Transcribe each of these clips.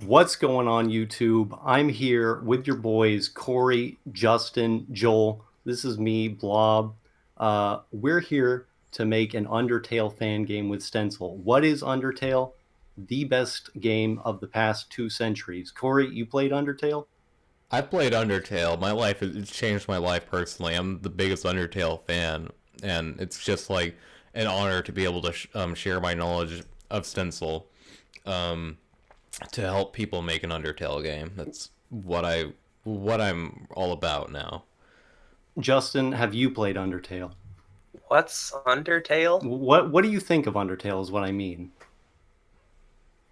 What's going on, YouTube? I'm here with your boys, Corey, Justin, Joel. This is me, Blob. We're here to make an Undertale fan game with Stencil. What is Undertale? The best game of the past 2 centuries. Corey, you played Undertale? I've played Undertale. It's changed my life personally. I'm the biggest Undertale fan, and it's just like an honor to be able to share my knowledge of Stencil um, to help people make an Undertale game. That's what I'm all about now. Justin, have you played Undertale? What's Undertale? What do you think of Undertale is what I mean.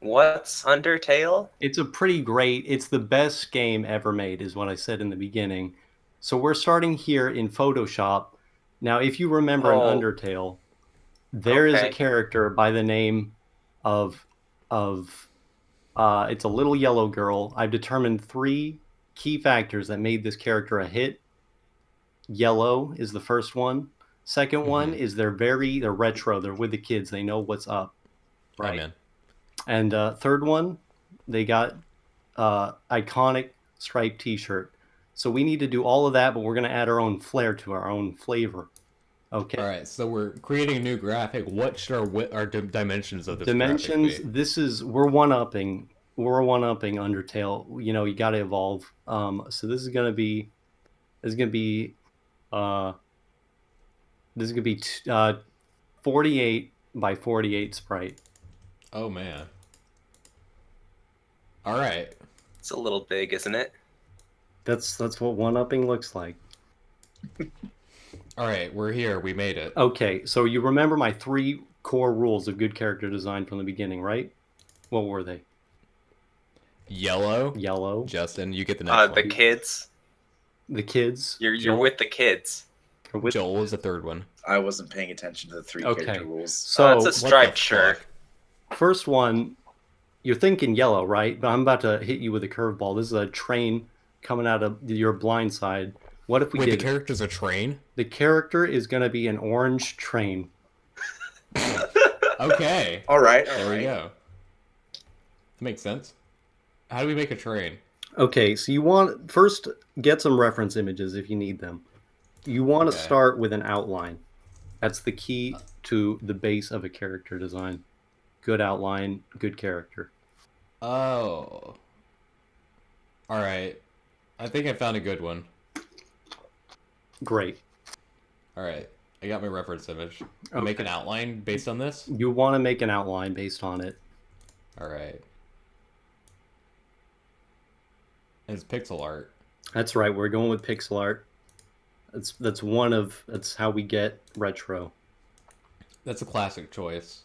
What's Undertale? It's a pretty great, it's the best game ever made, is what I said in the beginning. So we're starting here in Photoshop. Now, if you remember in Oh, Undertale, there is a okay. character by the name of it's a little yellow girl. I've determined 3 key factors that made this character a hit. Yellow is the first one. Second one Mm-hmm. is they're retro. They're with the kids. They know what's up, Oh right? man. And third one, they got iconic striped T-shirt. So we need to do all of that, but we're gonna add our own flair to our own flavor. Okay. All right, so we're creating a new graphic. What should our dimensions of this graphic Dimensions. be? We're one upping Undertale. You know, you got to evolve. So this is gonna be uh this is gonna be 48 by 48 sprite. Oh man. All right. It's a little big, isn't it? That's what one upping looks like. All right, we're here. We made it. Okay, so you remember my 3 core rules of good character design from the beginning, right? What were they? Yellow. Yellow, Justin, you get the next The one. kids. the kids. You're Joel, with the kids. you're with. Joel was the third one. I wasn't paying attention to the three Okay, character rules. so It's a What the striped shirt. fuck? first one, you're thinking yellow, right? But I'm about to hit you with a curveball. This is a train coming out of your blind side. What if we Wait, the did character's a train? the character is going to be an orange train? Okay. All right, There we go. That makes sense. How do we make a train? Okay, so you want first get some reference images if you need them. You want to Okay. start with an outline. That's the key to the base of a character design. Good outline, good character. Oh. Alright. I think I found a good one. Great. Alright. I got my reference image. I'll make an outline based on this? You want to make an outline based on it. Alright. It's pixel art. That's right. We're going with pixel art. That's how we get retro. That's a classic choice.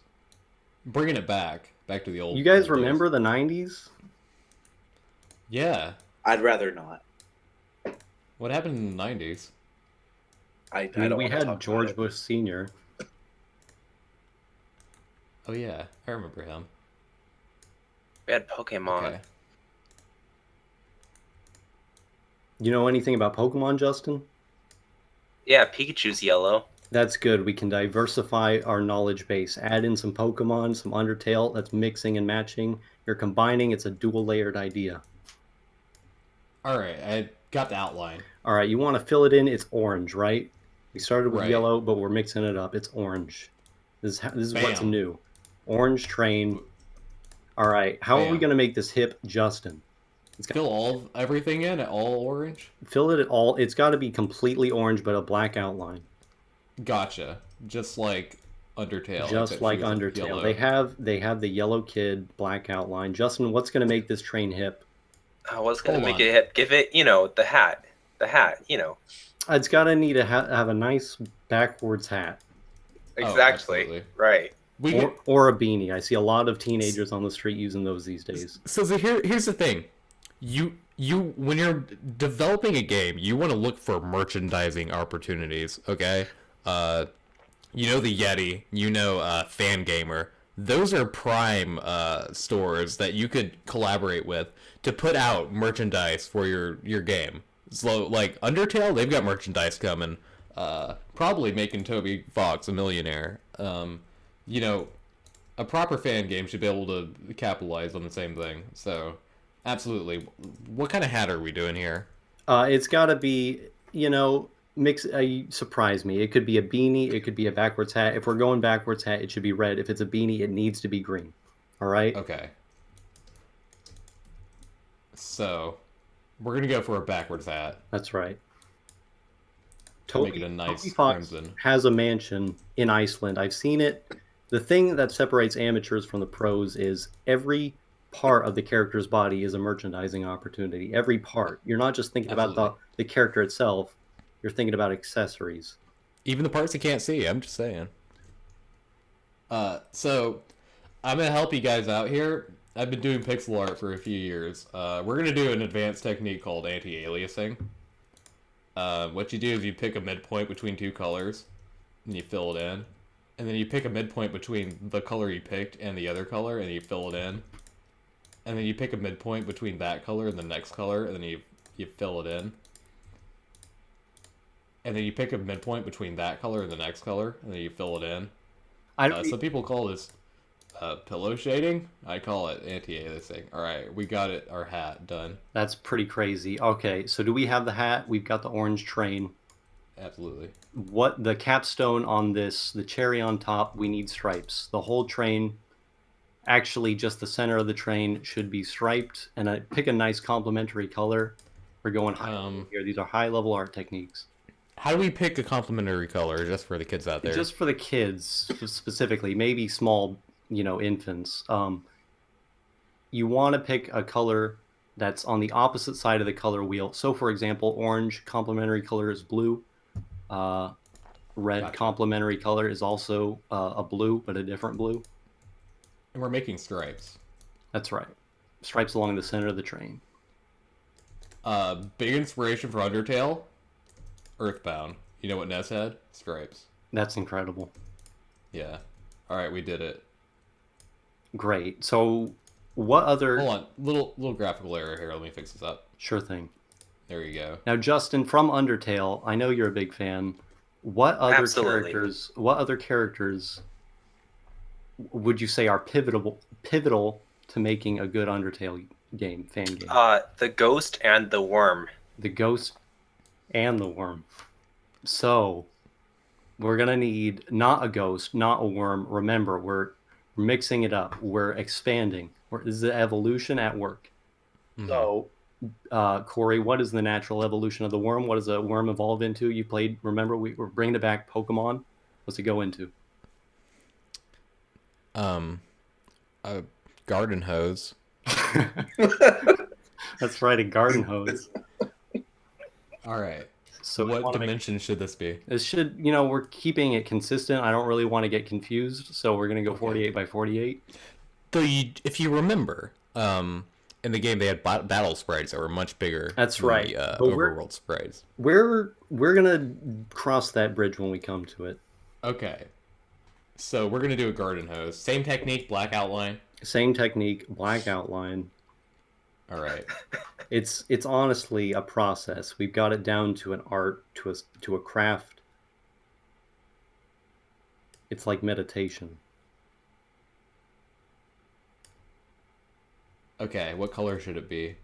Bringing it back. Back to the old You guys old remember days. the 90s? Yeah. I'd rather not. What happened in the 90s? I I mean, don't we want to had talk George about it. Bush Sr. Oh yeah. I remember him. We had Pokemon. Okay. You know anything about Pokemon, Justin? Yeah, Pikachu's yellow. That's good. We can diversify our knowledge base. Add in some Pokemon, some Undertale. That's mixing and matching. You're combining. It's a dual layered idea. Alright, I got the outline. All right, you want to fill it in. It's orange, right? We started with Right. yellow, but we're mixing it up. It's orange. This is what's Bam. new. Orange train. All right, how are we Bam. going to make this hip, Justin? Fill everything in at all orange? Fill it at all. It's got to be completely orange, but a black outline. Gotcha. Just like Undertale. Just except like she was Undertale. yellow. They have the yellow kid black outline. Justin, what's going to make this train hip? I was gonna Hold make on. it hip. Give it, the hat. The hat, It's got to need to have a nice backwards hat Exactly. absolutely. Right. We can, or a beanie. I see a lot of teenagers on the street using those these days. so here's the thing. You when you're developing a game, you want to look for merchandising opportunities, okay? You know the Yeti, Fangamer. Those are prime stores that you could collaborate with to put out merchandise for your game. So like Undertale, they've got merchandise coming. Probably making Toby Fox a millionaire. You know, a proper fan game should be able to capitalize on the same thing. So Absolutely. What kind of hat are we doing here? It's got to be, mix. Surprise me. It could be a beanie. It could be a backwards hat. If we're going backwards hat, it should be red. If it's a beanie, it needs to be green. All right. Okay. So, we're gonna go for a backwards hat. That's right. Make it Toby, a Toby nice Fox crimson. has a mansion in Iceland. I've seen it. The thing that separates amateurs from the pros is every part of the character's body is a merchandising opportunity. Every part. You're not just thinking about Absolutely. the character itself. You're thinking about accessories. Even the parts you can't see. I'm just saying. So I'm gonna help you guys out here. I've been doing pixel art for a few years. We're gonna do an advanced technique called anti-aliasing. What you do is you pick a midpoint between two colors, and you fill it in, and then you pick a midpoint between the color you picked and the other color, and you fill it in, and then you pick a midpoint between that color and the next color, and then you fill it in, and then you pick a midpoint between that color and the next color, and then you fill it in. I don't. Some people call this pillow shading. I call it anti-aliasing. All right, we got it. Our hat done. That's pretty crazy. Okay, so do we have the hat? We've got the orange train. Absolutely. What the capstone on this, the cherry on top, we need stripes. The whole train, actually just the center of the train should be striped, and I pick a nice complementary color. We're going high level here. These are high level art techniques. How do we pick a complementary color just for the kids out there? Just for the kids specifically, maybe small, infants. You want to pick a color that's on the opposite side of the color wheel. So, for example, orange complementary color is blue. Red Gotcha. complementary color is also a blue, but a different blue. And we're making stripes. That's right. Stripes along the center of the train. Big inspiration for Undertale, Earthbound. You know what Ness had? Stripes. That's incredible. Yeah. All right, we did it. Great. So, what other? Hold on, little graphical error here. Let me fix this up. Sure thing. There you go. Now, Justin, from Undertale, I know you're a big fan. What other Absolutely. characters? What other characters would you say are pivotal to making a good Undertale fan game? The ghost and the worm. The ghost and the worm. So, we're gonna need not a ghost, not a worm. Remember, we're mixing it up. We're expanding. This is the evolution at work. Mhm. So, Corey, what is the natural evolution of the worm? What does a worm evolve into? You played, remember, we were bringing it back Pokemon. What's it go into? A garden hose. That's right, a garden hose. All right. So we What wanna make- dimension should this be? This should, we're keeping it consistent. I don't really want to get confused, so we're going to go 48 by 48. If you remember, in the game they had battle sprites that were much bigger. That's than right. The But we're- overworld sprites. We're going to cross that bridge when we come to it. Okay. So we're gonna do a garden hose. Same technique, black outline. Same technique, black outline. All right. It's honestly a process. We've got it down to an art, to a craft. It's like meditation. Okay. What color should it be?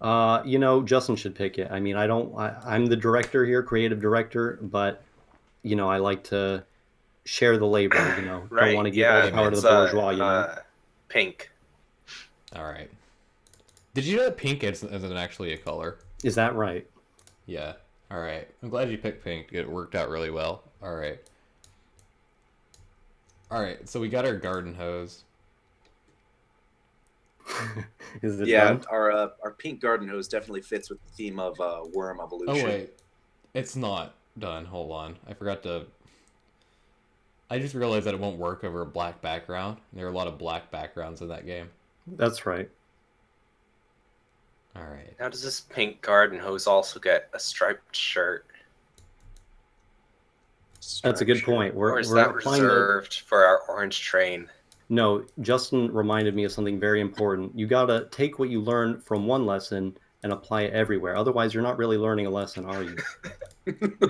Justin should pick it. I mean, I'm the director here, creative director, but I like to share the labor. Right. Don't want to give all the power to the bourgeois. Pink. All right. Did you know that pink isn't actually a color? Is that right? Yeah. All right. I'm glad you picked pink. It worked out really well. All right. All right. So we got our garden hose. Is it Yeah, done? our pink garden hose definitely fits with the theme of worm Oh evolution. wait, it's not done. Hold on. I forgot to. I just realized that it won't work over a black background. There are a lot of black backgrounds in that game. That's right. All right. Now, does this pink garden hose also get a striped shirt? That's a good point. Or is We're that applying the- reserved for our orange train? No, Justin reminded me of something very important. You gotta take what you learn from one lesson and apply it everywhere. Otherwise, you're not really learning a lesson, are you?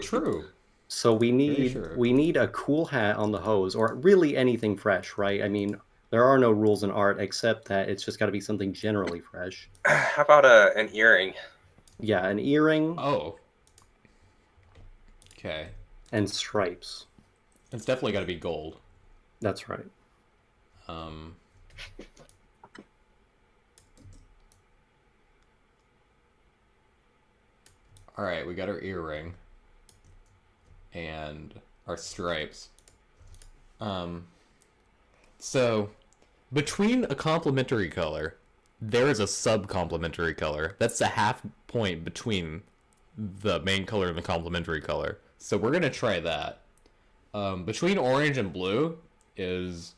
True. So we need sure. we need a cool hat on the hose, or really anything fresh, right? I mean, There are no rules in art except that it's just got to be something generally fresh. How about an earring? Yeah, an earring Oh. Okay. and stripes. It's definitely got to be gold. That's right. Um. All right, we got our earring and our stripes. So between a complementary color, there is a sub-complementary color. That's the half point between the main color and the complementary color. So we're gonna try that. Between orange and blue is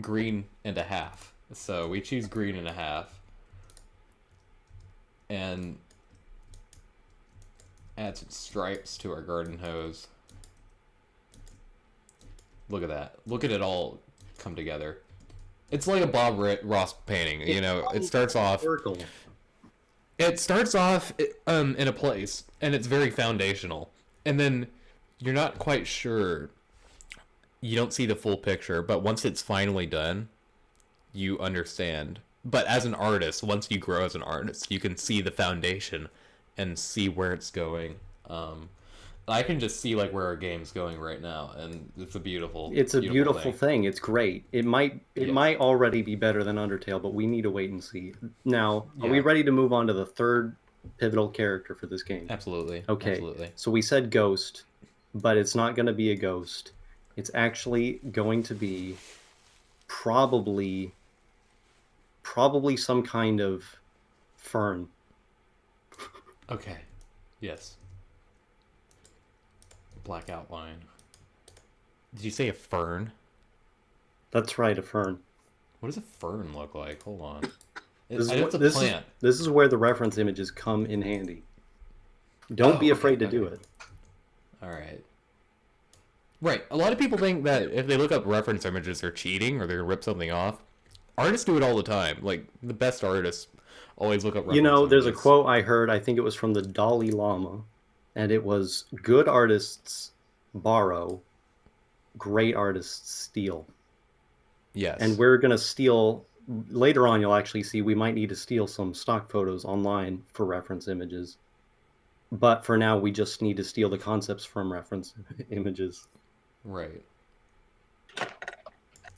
green and a half. So we choose green and a half. And add some stripes to our garden hose. Look at that. Look at it all come together. It's like a Bob Ross painting. You know, it starts off. Circle. It starts off in a place, and it's very foundational. And then you're not quite sure. You don't see the full picture, but once it's finally done, you understand. But as an artist, once you grow as an artist, you can see the foundation and see where it's going. I can just see like where our game's going right now, and it's a beautiful. It's a beautiful thing. It's great. It might Yes. might already be better than Undertale, but we need to wait and see. Now, are we Yeah. ready to move on to the third pivotal character for this game? Absolutely. Okay. Absolutely. So we said ghost, but it's not going to be a ghost. It's actually going to be probably some kind of fern. Okay. Yes. Black outline. Did you say a fern? That's right, a fern. What does a fern look like? Hold on. This I is, know what, it's a this, is, plant. this is where the reference images come in handy. Don't be okay, afraid to do okay. it. All right. Right. A lot of people think that if they look up reference images, they're cheating or they're gonna rip something off. Artists do it all the time. Like the best artists always look up reference You know, there's a images. quote I heard, I think it was from the Dalai Lama, and it was, good artists borrow, great artists steal. Yes. And we're going to steal, later on you'll actually see we might need to steal some stock photos online for reference images. But for now, we just need to steal the concepts from reference images. Right.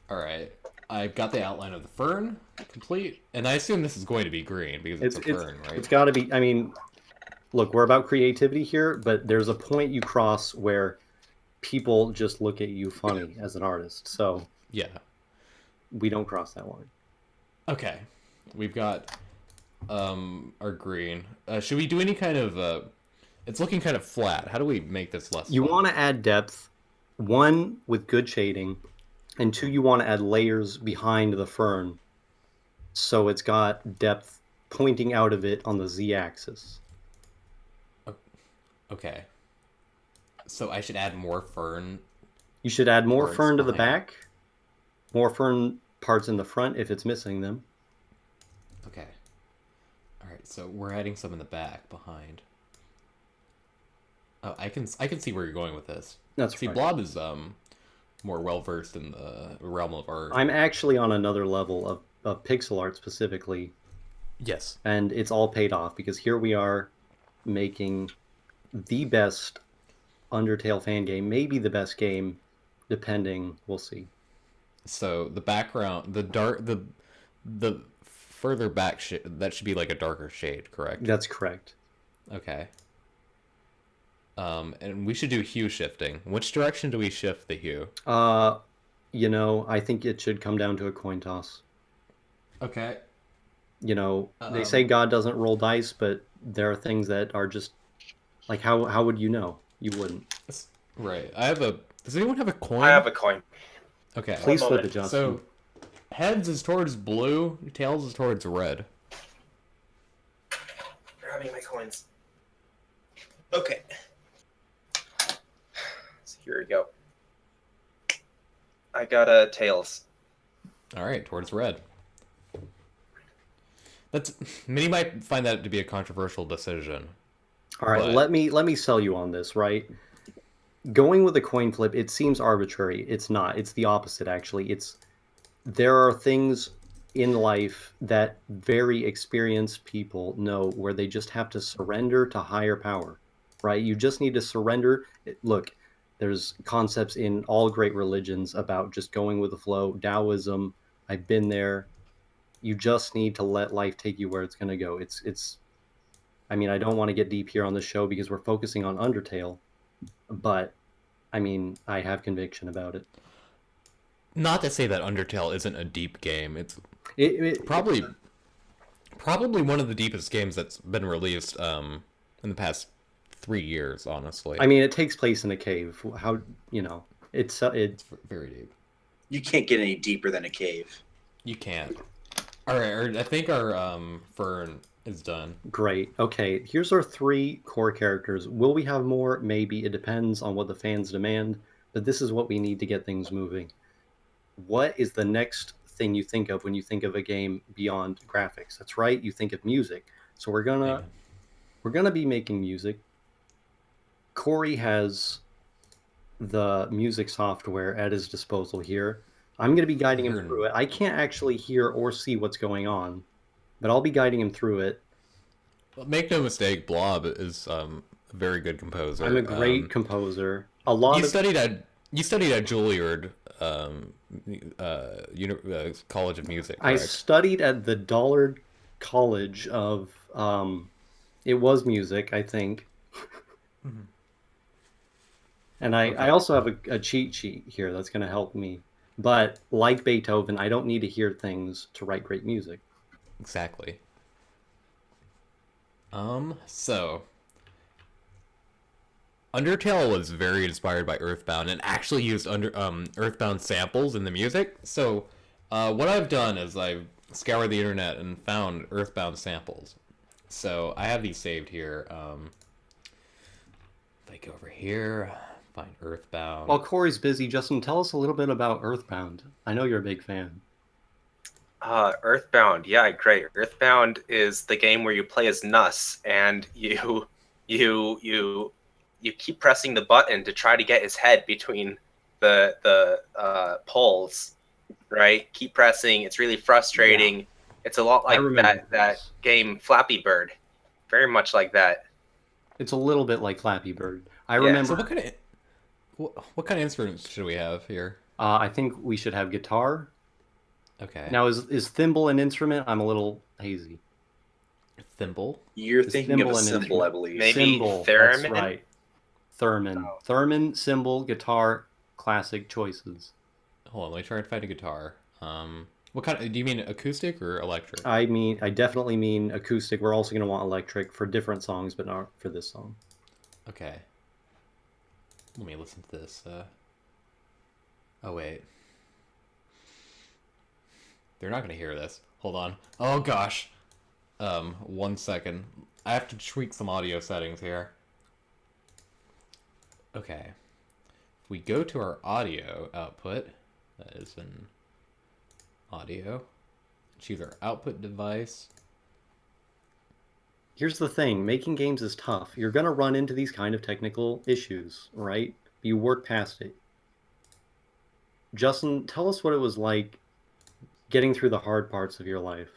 All right. I've got the outline of the fern complete, and I assume this is going to be green because it's a fern, right? It's got to be, I mean, look, we're about creativity here, but there's a point you cross where people just look at you funny as an artist. So Yeah. we don't cross that line. Okay. We've got our green. Should we do any kind of it's looking kind of flat. How do we make this less You flat? want to add depth, one, with good shading, and two, you want to add layers behind the fern so it's got depth pointing out of it on the z-axis. Okay. So I should add more fern. You should add more Parts fern to the behind. back, more fern parts in the front if it's missing them. Okay. All right. So we're adding some in the back behind. Oh, I can see where you're going with this. That's See, right. Blob is more well versed in the realm of art. I'm actually on another level of pixel art specifically, Yes. and it's all paid off because here we are making the best Undertale fan game, maybe the best game, depending, we'll see. So the background, the further back that should be like a darker shade, correct? That's correct. Okay. And we should do hue shifting. Which direction do we shift the hue? You know, I think it should come down to a coin toss. Okay. You know, they say God doesn't roll dice, but there are things that are just like, how would you know? You wouldn't. Right. Does anyone have a coin? I have a coin. Okay. Please flip moment. it, Justin. So, heads is towards blue, tails is towards red. Grabbing my coins. Okay. So here we go. I got tails. All right, towards red. Many might find that to be a controversial decision. All right, but- let me sell you on this, right? Going with a coin flip, it seems arbitrary. It's not. It's the opposite, actually. there are things in life that very experienced people know where they just have to surrender to higher power, right? You just need to surrender. Look, there's concepts in all great religions about just going with the flow. Taoism, I've been there. You just need to let life take you where it's going to go. It's I mean, I don't want to get deep here on the show because we're focusing on Undertale, but I mean, I have conviction about it. Not to say that Undertale isn't a deep game. It's It probably one of the deepest games that's been released in the past 3 years. I Honestly, mean, it takes place in a cave. How, you know, it it's very deep. You can't get any deeper than a cave. You can't. All right, I think our Fern is done. great. Okay, here's our three core characters. Will we have more? Maybe. It depends on what the fans demand, but this is what we need to get things moving. What is the next thing you think of when you think of a game beyond graphics? That's right, you think of music. So Amen. we're gonna be making music. Corey has the music software at his disposal here. I'm going to be guiding him through it. I can't actually hear or see what's going on, but I'll be guiding him through it. Make no mistake, Blob is a very good I'm a composer. great composer. A You lot of studied at Juilliard College of Music, I correct? studied at the Dollard College of it was music, I think. And I Okay, also have a cheat sheet here that's going to help me. But like Beethoven, I don't need to hear things to write great music. exactly. So Undertale was very inspired by Earthbound and actually used Earthbound samples in the music. So, what I've done is I've scoured the internet and found Earthbound samples. So I have these saved here. If I go over here, find While Earthbound. Corey's busy, Justin, tell us a little bit about Earthbound. I know you're a big fan. Earthbound, yeah, great. Earthbound is the game where you play as Nuss, and you keep pressing the button to try to get his head between the poles, right? Keep pressing. It's really Yeah, frustrating. It's a lot I like remember that this. game Flappy Bird, very much like that. It's a little bit like Flappy Bird. I Yeah. So remember. what kind of instruments should we have here? I think we should have guitar. Okay, Now, is thimble an instrument? I'm a little hazy. thimble. You're Is thinking of a thimble an symbol, I instrument? believe. Maybe Cymbal. That's theremin. right. Theremin. Oh. Theremin, cymbal, guitar. Classic choices. Hold on, let me try and find a guitar. What kind of, do you mean acoustic or electric? I mean, I definitely mean acoustic. We're also going to want electric for different songs, but not for this song. Okay, let me listen to this. Oh wait, they're not gonna hear this. Hold on. Oh gosh. 1 second. I have to tweak some audio settings here. Okay. If we go to our audio output, that is an audio. Choose our output device. Here's the thing, making games is tough. You're going to run into these kind of technical issues, right? You work past it. Justin, tell us what it was like getting through the hard parts of your life.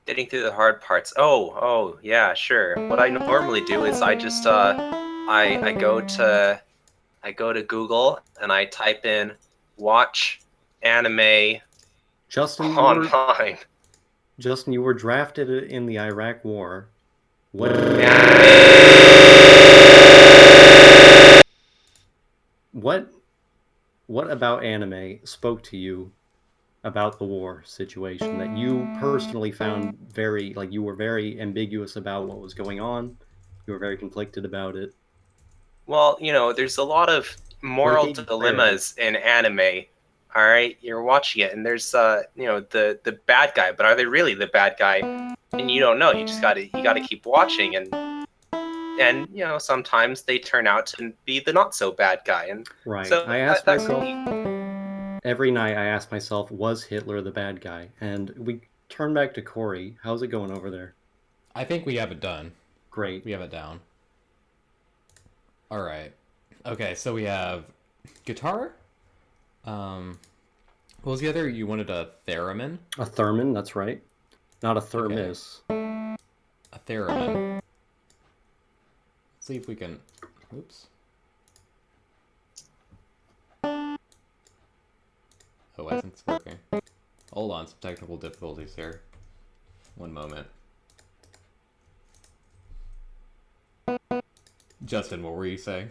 Getting through the hard parts. Oh, yeah, sure. What I normally do is I just I I go to Google and I type in watch anime Justin, online. You were drafted in the Iraq War. What what what about anime spoke to you about the war situation that you personally found very like you were very ambiguous about what was going on? You were very conflicted about it. Well, there's a lot of What moral gave you clarity? dilemmas in anime. All right, you're watching it, and there's the bad guy, but are they really the bad guy? And you don't know. You gotta keep watching, and sometimes they turn out to be the not so bad guy, and Right. so that can be. Every night I ask myself, was Hitler the bad guy? And we turn back to Corey. How's it going over there? I think we have it done. Great. We have it down. All right. Okay, so we have guitar, Um, what was the other? You wanted a theremin? A theremin, that's right. Not a Okay, thermos. a theremin. Let's see if we can. Oops. Oh, I think it's working. Hold on, some technical difficulties here. One moment. Justin, what were you saying?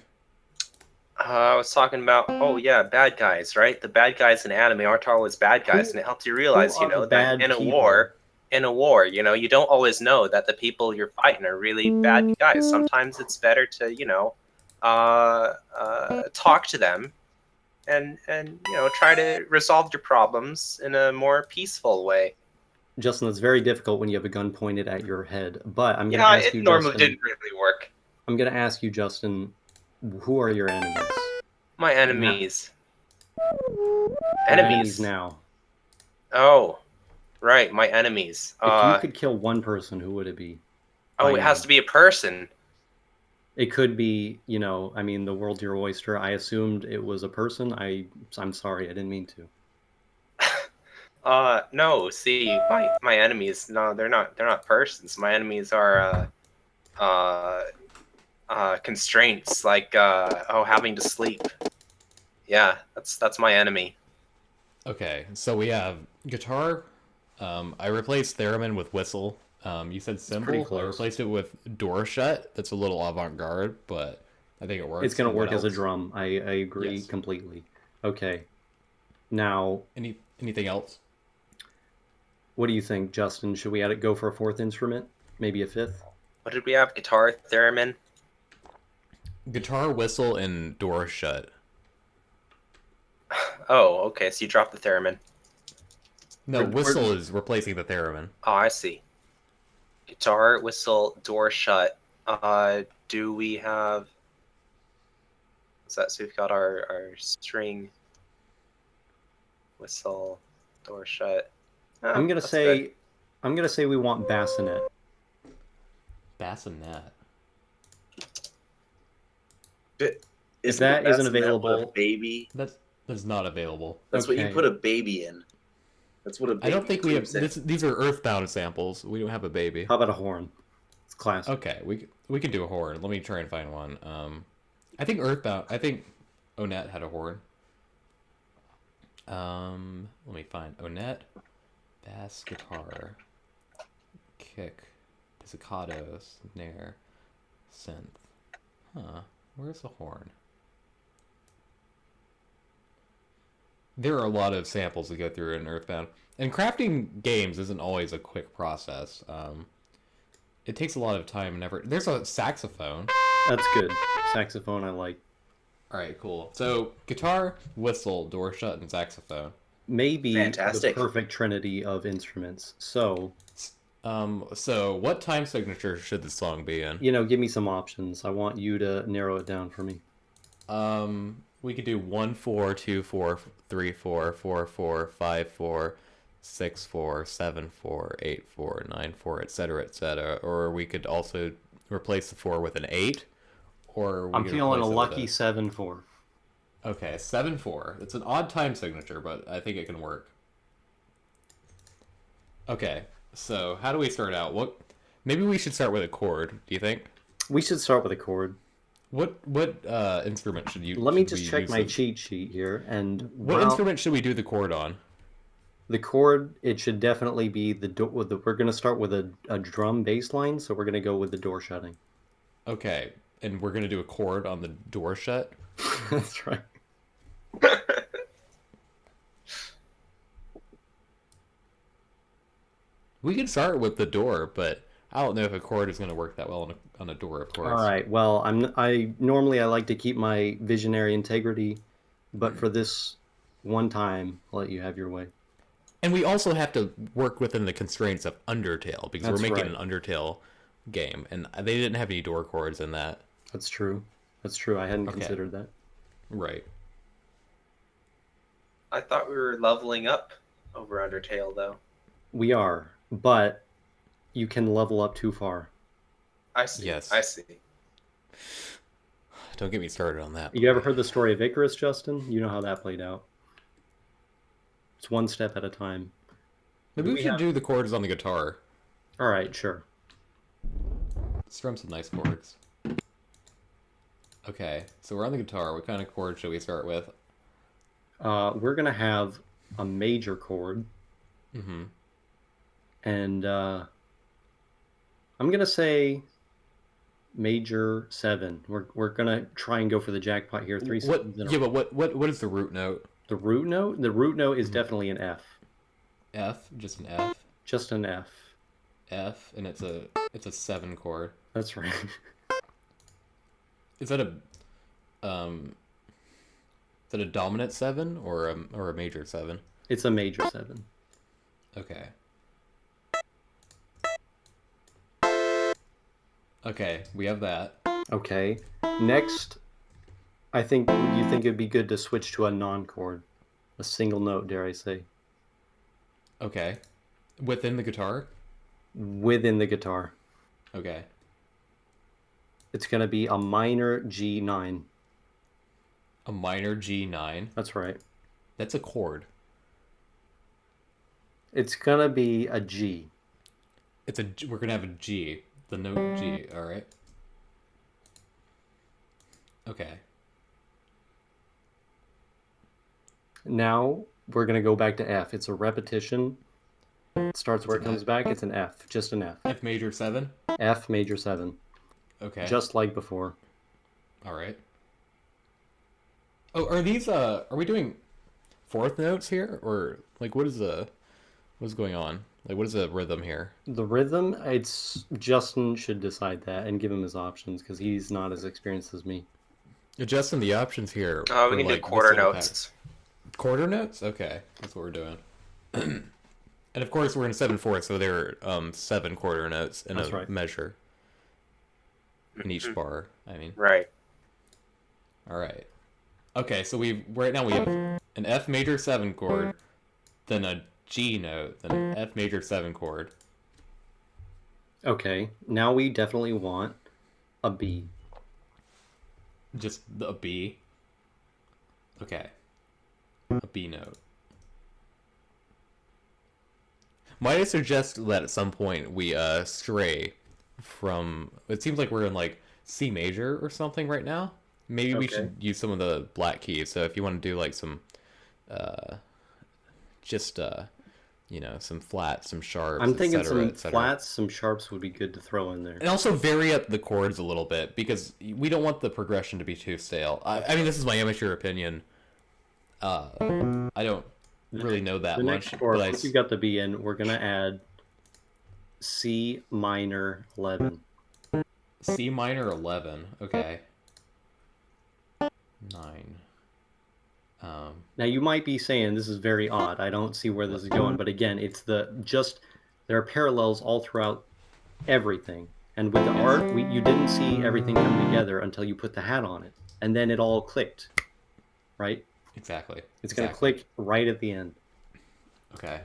I was talking about, oh yeah, bad guys, right? The bad guys in anime aren't always bad guys, Who and it helps you who realize, are the that bad people? in a war, you don't always know that the people you're fighting are really bad guys. Sometimes it's better to, talk to them and try to resolve your problems in a more peaceful way. Justin, it's very difficult when you have a gun pointed at your head. But I'm going to Yeah, ask it you, normally Justin. didn't really work. I'm going to ask you, Justin. Who are your enemies? My Now, enemies. your enemies Enemies. now. Oh, right, my enemies. If you could kill one person, who would it be? Oh, By it has name. to be a person. It could be, I mean, the world's your oyster. I assumed it was a person. I'm sorry, I didn't mean to. No, see, my enemies, no, they're not persons. My enemies are uh constraints like having to sleep. Yeah, that's my enemy. Okay, so we have guitar. I replaced theremin with whistle. You said It's pretty cymbal. I close. replaced it with door shut. That's a little avant-garde, but I think it It's works. going to And what work as a else? drum. I agree Yes. completely. Okay. Now, Anything else? what do you think, Justin? Should we go for a fourth instrument? Maybe a fifth? What did we have? Guitar, theremin. Guitar, whistle, and door shut. Oh, okay. So you dropped the theremin. No, whistle is replacing the theremin. Oh, I see. Guitar, whistle, door shut. Do we have? What's that? So we've got our string, whistle, door shut. I'm Oh, gonna that's good. say, I'm gonna say we want bassinet. Bassinet. If Isn't the that isn't bassinet what a available, baby? That's not available. That's what you okay. put a baby in. That's what a I don't baby think we have sleeps in. these are earthbound samples. We don't have a baby. How about a horn? It's classic. Okay, we can do a horn. Let me try and find one. I think earthbound. I think Onet had a horn. Let me find Onet, bass guitar, kick, pizzicato, snare, synth. Huh? Where's the horn? There are a lot of samples to go through in Earthbound, and crafting games isn't always a quick process. It takes a lot of time and effort. There's a saxophone. That's good. Saxophone, I like. All right, cool. So guitar, whistle, door shut, and saxophone. Maybe the Fantastic. perfect trinity of instruments. So, So what time signature should the song be in? give me some options. I want you to narrow it down for me. We could do 1/4, 2/4, 3/4, 4/4, 5/4, 6/4, 7/4, 8/4, 9/4, etc., etc. Or we could also replace the 4 with an 8, or we I'm could feeling a replace it with lucky 7/4. Okay, 7/4. It's an odd time signature, but I think it can work. Okay, so how do we start out? Maybe we should start with a chord. Do you think? We should start with a chord. What instrument Let me should just we check use my cheat sheet here. And what instrument should we do the chord on? the chord, it should definitely be we're going to start with a drum bass line, so we're going to go with the door shutting. Okay, and we're gonna do a chord on the door shut. That's right. We can start with the door, but I don't know if a chord is gonna work that well on a door, of All course. right. Well, I normally I like to keep my visionary integrity, but for this one time, I'll let you have your way. And we also have to work within the constraints of Undertale because we're That's making right. an Undertale game, and they didn't have any door chords in that. That's true. That's true. I hadn't Okay, considered that. right. I thought we were leveling up over Undertale, though. We are, but you can level up too far. I see. Yes. I see. Don't get me started on that. You ever Boy. heard the story of Icarus, Justin? You know how that played out. It's one step at a time. Maybe Do we we should have? do the chords on the guitar. All right, sure. Strum some nice chords. Okay, so we're on the guitar. What kind of chord should we start with? We're gonna have a major chord, Mm-hmm. and I'm gonna say major 7. We're gonna try and go for the jackpot here. Three What? sevens in a Yeah, row. but what is the root note? The root note. The root note is Mhm. definitely an F. F, just an F. Just an F. F, and it's a 7 chord. That's right. Is that a um is that a dominant 7 or a major 7? It's a major 7. Okay. Okay, we have that. Okay. Next, I think you think it'd be good to switch to a non-chord, a single note, dare I say, Okay. Within the guitar? within the guitar. Okay. It's gonna be a minor G9. A minor G9. That's right. That's a chord. It's gonna be a G. We're gonna have a G. The note G, alright. Okay. Now we're gonna go back to F. It's a repetition. It starts where it It's an comes back. It's an F. Just an F. F major 7? F major 7. Okay. Just like before. Alright. Oh, are we doing fourth notes here? Or like what's going on? Like what is the rhythm here? The rhythm, it's Justin should decide that and give him his options because he's not as experienced as me. Adjusting the options here We for can do like this quarter little notes. quarter notes? Okay, that's what we're doing. And of course we're in 7/4, so there are 7 quarter notes in That's a right. measure in each bar. I mean, Right. all right. Okay, so right now we have an F major 7 chord, then a G note, then an F major 7 chord. Okay, now we definitely want a B. Just a B. Okay, a B note. Might I suggest that at some point we stray from? It seems like we're in like C major or something right now. Maybe we Okay. should use some of the black keys. So if you want to do like some, uh, just some flats, some sharps, I'm thinking etc., some etc. flats, some sharps would be good to throw in there. And also vary up the chords a little bit because we don't want the progression to be too stale. I mean, this is my amateur opinion. I don't really know that The much, next chord, but once you got the B in, we're gonna add C minor 11. C minor 11. Okay. 9. Now you might be saying this is very odd. I don't see where this is going, but again, it's there are parallels all throughout everything. And with the art, you didn't see everything come together until you put the hat on it, and then it all clicked, right? Exactly. It's gonna click right at the end. Okay.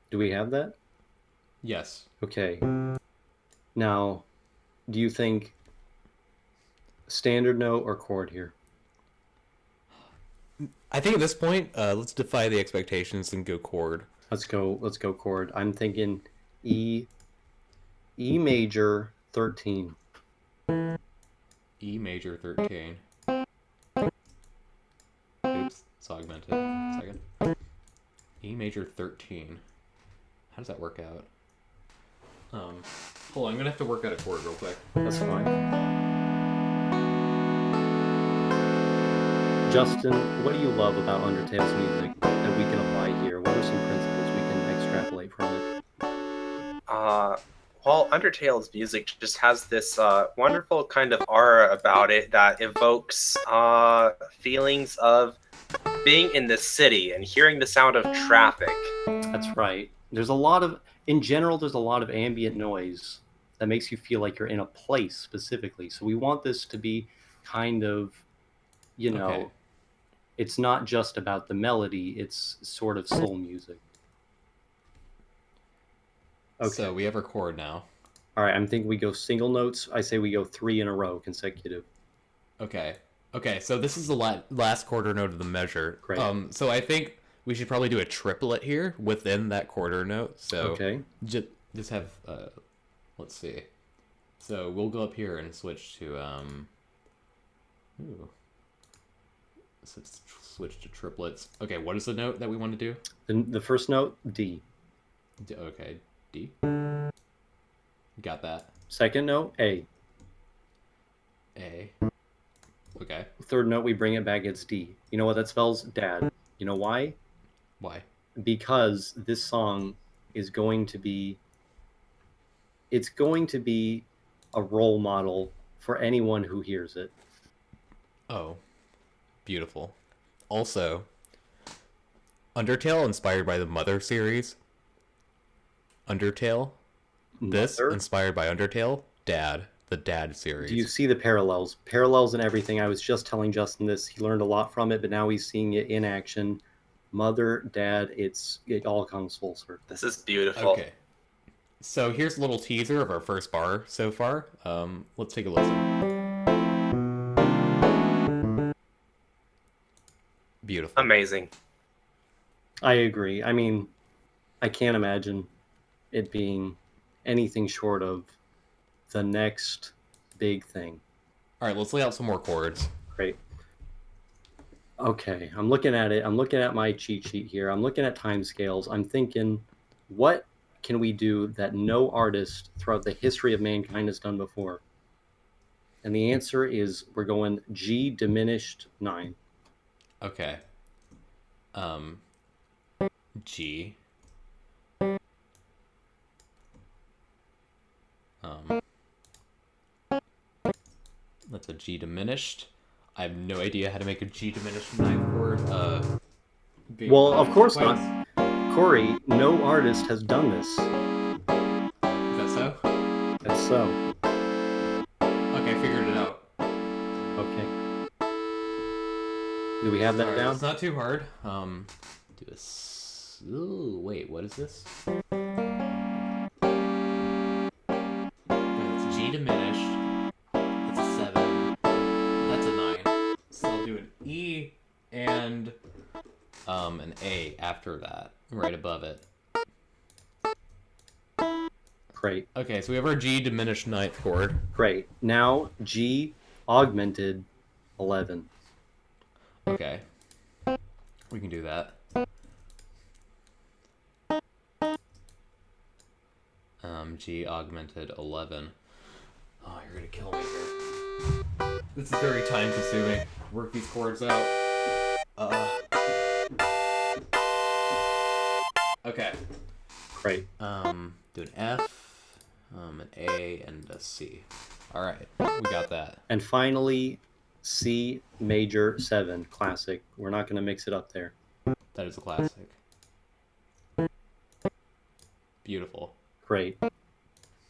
Do we have that? Yes. Okay. Now, do you think standard note or chord here? I think at this point, let's defy the expectations and go chord. Let's go chord. I'm thinking E major 13. E major 13. Oops, it's augmented. Second. E major 13. How does that work out? Hold on, I'm gonna have to work out a chord real quick. That's fine. Justin, what do you love about Undertale's music that we can apply here? What are some principles we can extrapolate from it? Well, Undertale's music just has this wonderful kind of aura about it that evokes feelings of being in the city and hearing the sound of traffic. That's right. There's a lot of ambient noise that makes you feel like you're in a place specifically. So we want this to be kind of, Okay. it's not just about the melody, it's sort of soul music. Okay. So we have our chord now. All right, I'm thinking we go single notes. I say we go 3 in a row consecutive. Okay. Okay, so this is the last quarter note of the measure. Great. So I think we should probably do a triplet here within that quarter note. So Okay. just have let's see. So we'll go up here and switch to ooh. Switch to triplets. Okay, what is the note that we want to do? The first note, D. Okay, D. Got that. Second note, A. A. Okay. Third note, we bring it back, it's D. You know what that spells? Dad. You know why? Why? Because this song is going to be, it's going to be a role model for anyone who hears it. Oh, beautiful. Also, Undertale inspired by the Mother series. Undertale. This Mother? inspired by Undertale. Dad. The Dad series. Do you see the parallels? Parallels and everything. I was just telling Justin this. He learned a lot from it, but now he's seeing it in action. Mother, Dad, it all comes full circle. This is beautiful. Okay. So here's a little teaser of our first bar so far. Let's take a listen. Beautiful. Amazing. I agree. I mean, I can't imagine it being anything short of the next big thing. All right, let's lay out some more chords. Great. Okay, I'm looking at it. I'm looking at my cheat sheet here. I'm looking at timescales. I'm thinking, what can we do that no artist throughout the history of mankind has done before? And the answer is we're going G diminished 9. Okay. G. That's a G diminished. I have no idea how to make a G diminished 9 chord. Well, of course not. Corey, no artist has done this. Is that so? That's so. Okay, I figured it out. Okay. Do we have that down? It's not too hard. Do this. Ooh, wait, what is this? It's G diminished. That's a 7. That's a 9. So I'll do an E and an A after that, right above it. Great. Okay, so we have our G diminished 9th chord. Great. Now G augmented 11. Okay. We can do that. G augmented 11. Oh, you're gonna kill me here. This is very time consuming. Work these chords out. Okay. Great. Do an F, an A, and a C. Alright, we got that. And finally, C major 7, classic. We're not going to mix it up there. That is a classic. Beautiful. Great.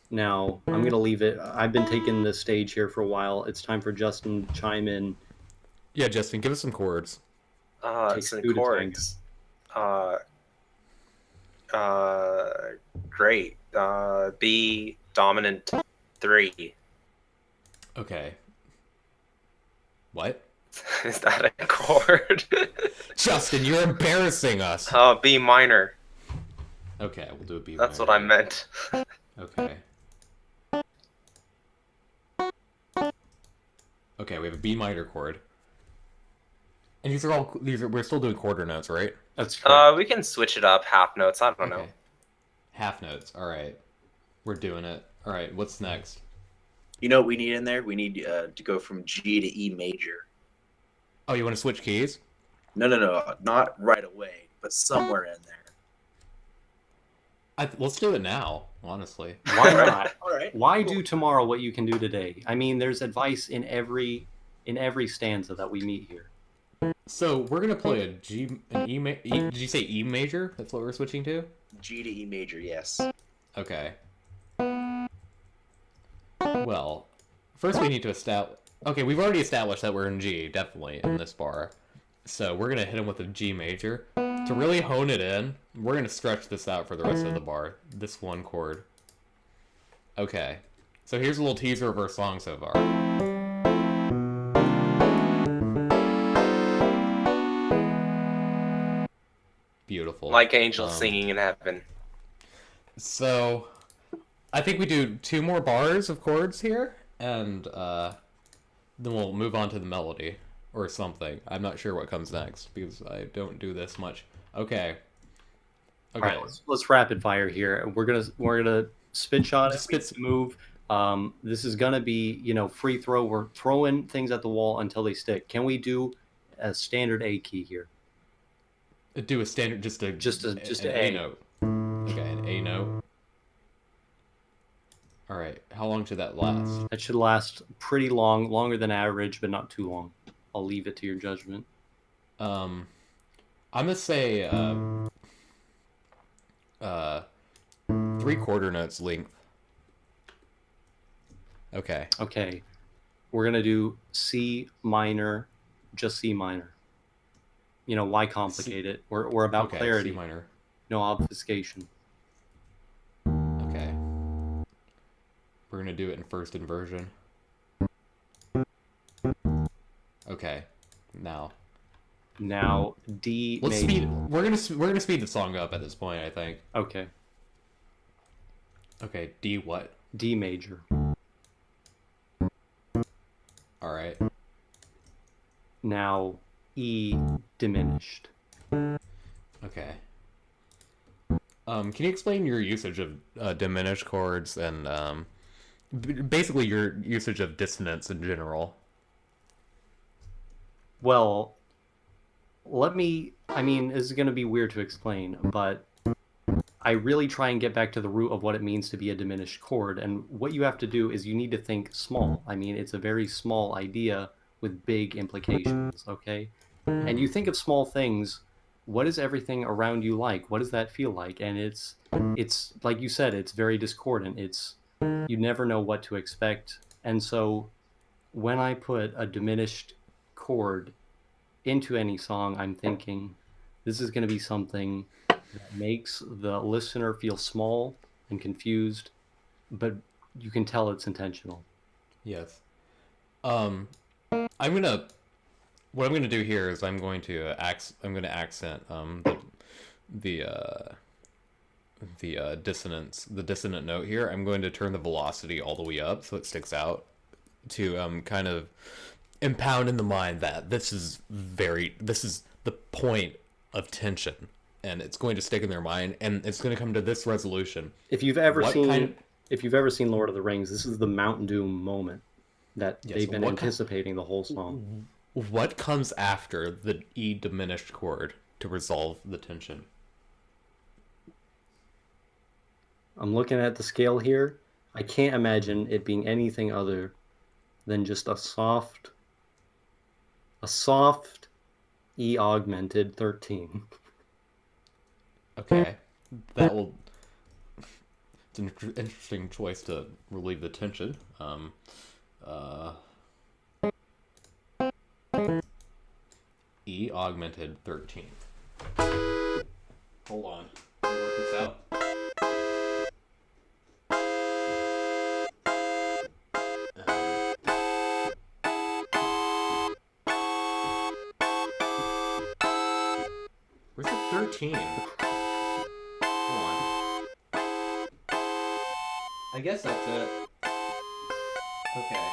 Now, I'm going to leave it. I've been taking the stage here for a while. It's time for Justin to chime in. Yeah, Justin, give us some chords. Some chords. Great. B dominant 3. Okay. What? Is that a chord? Justin, you're embarrassing us. B minor. Okay, we'll do a B minor. That's what I meant. Okay. Okay, we have a B minor chord. And we're still doing quarter notes, right? That's correct. We can switch it up, half notes. I don't know. Half notes. All right. We're doing it. All right, what's next? You know what we need in there? We need to go from G to E major. Oh, you want to switch keys? No, not right away, but somewhere in there. Let's do it now, honestly. Why not? All right. Why do tomorrow what you can do today? I mean, there's advice in every stanza that we meet here. So we're gonna play an E. Did you say E major? That's what we're switching to. G to E major, yes. Okay. Well, first we need to establish. Okay, we've already established that we're in G, definitely in this bar. So we're gonna hit him with a G major to really hone it in. We're gonna stretch this out for the rest of the bar. This one chord. Okay. So here's a little teaser of our song so far. beautiful. Like angels singing in heaven. So, I think we do 2 more bars of chords here, and then we'll move on to the melody or something. I'm not sure what comes next because I don't do this much. Okay. All Okay. right, let's rapid fire here. We're gonna spit shot it. Just We spits. move. This is gonna be free throw. We're throwing things at the wall until they stick. Can we do a standard A key here? Do a standard, just Just an A note. Okay, an A note. All right. How long should that last? That should last pretty long, longer than average, but not too long. I'll leave it to your judgment. I'm gonna say 3/4 notes length. Okay. Okay, we're gonna do C minor, just C minor. Why complicate it? We're about Okay. clarity, C minor. no obfuscation. Okay. We're gonna do it in first inversion. Okay. Now. Now D Let's major. speed. We're gonna speed the song up at this point, I think. Okay, Okay. D what? D major. All right. Now E diminished. Okay. Can you explain your usage of diminished chords and basically your usage of dissonance in general? Well, this is going to be weird to explain, but I really try and get back to the root of what it means to be a diminished chord. And what you have to do is you need to think small. It's a very small idea with big implications, okay? And you think of small things. What is everything around you like? What does that feel like? And it's like you said, it's very discordant. You never know what to expect. And so when I put a diminished chord into any song, I'm thinking this is going to be something that makes the listener feel small and confused, but you can tell it's intentional. Yes. I'm gonna. What I'm gonna do here is I'm going to accent the dissonance, the dissonant note here. I'm going to turn the velocity all the way up so it sticks out to kind of impound in the mind that this is the point of tension, and it's going to stick in their mind, and it's going to come to this resolution. If you've ever What seen kind- if you've ever seen Lord of the Rings, this is the Mount Doom moment that Yes, they've been what ki- anticipating the whole song. What comes after the E diminished chord to resolve the tension? I'm looking at the scale here. I can't imagine it being anything other than just a soft E augmented 13. Okay, that will. It's an interesting choice to relieve the tension. E augmented 13. Hold on, let me work this out. Where's the 13? Hold on. I guess that's it. Okay.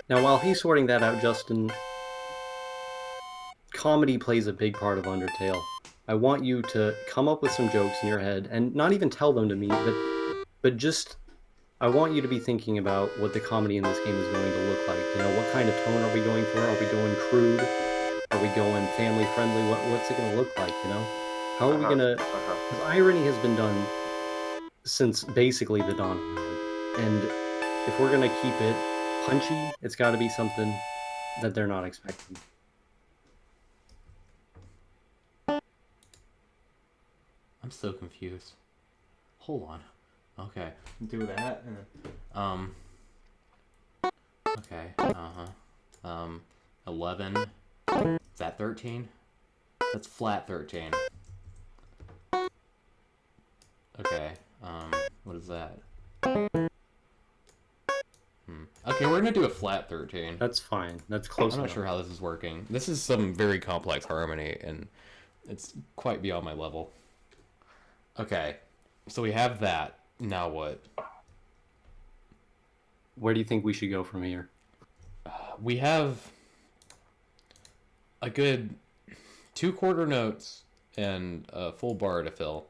Now, while he's sorting that out, Justin, comedy plays a big part of Undertale. I want you to come up with some jokes in your head and not even tell them to me, but just I want you to be thinking about what the comedy in this game is going to look like. What kind of tone are we going for? Are we going crude? Are we going family friendly? What's it going to look like? How are we going to? Because irony has been done since basically the dawn of the world, and if we're going to keep it punchy, it's got to be something that they're not expecting. I'm so confused. Hold on. Okay, do that. Okay. 11. Is that 13? That's flat 13. Okay. What is that? Okay, we're gonna do a flat 13. That's fine. That's close I'm not enough. sure how this is working. This is some very complex harmony, and It's quite beyond my level. Okay, so we have that. Now what? Where do you think we should go from here? We have a good 2 quarter notes and a full bar to fill.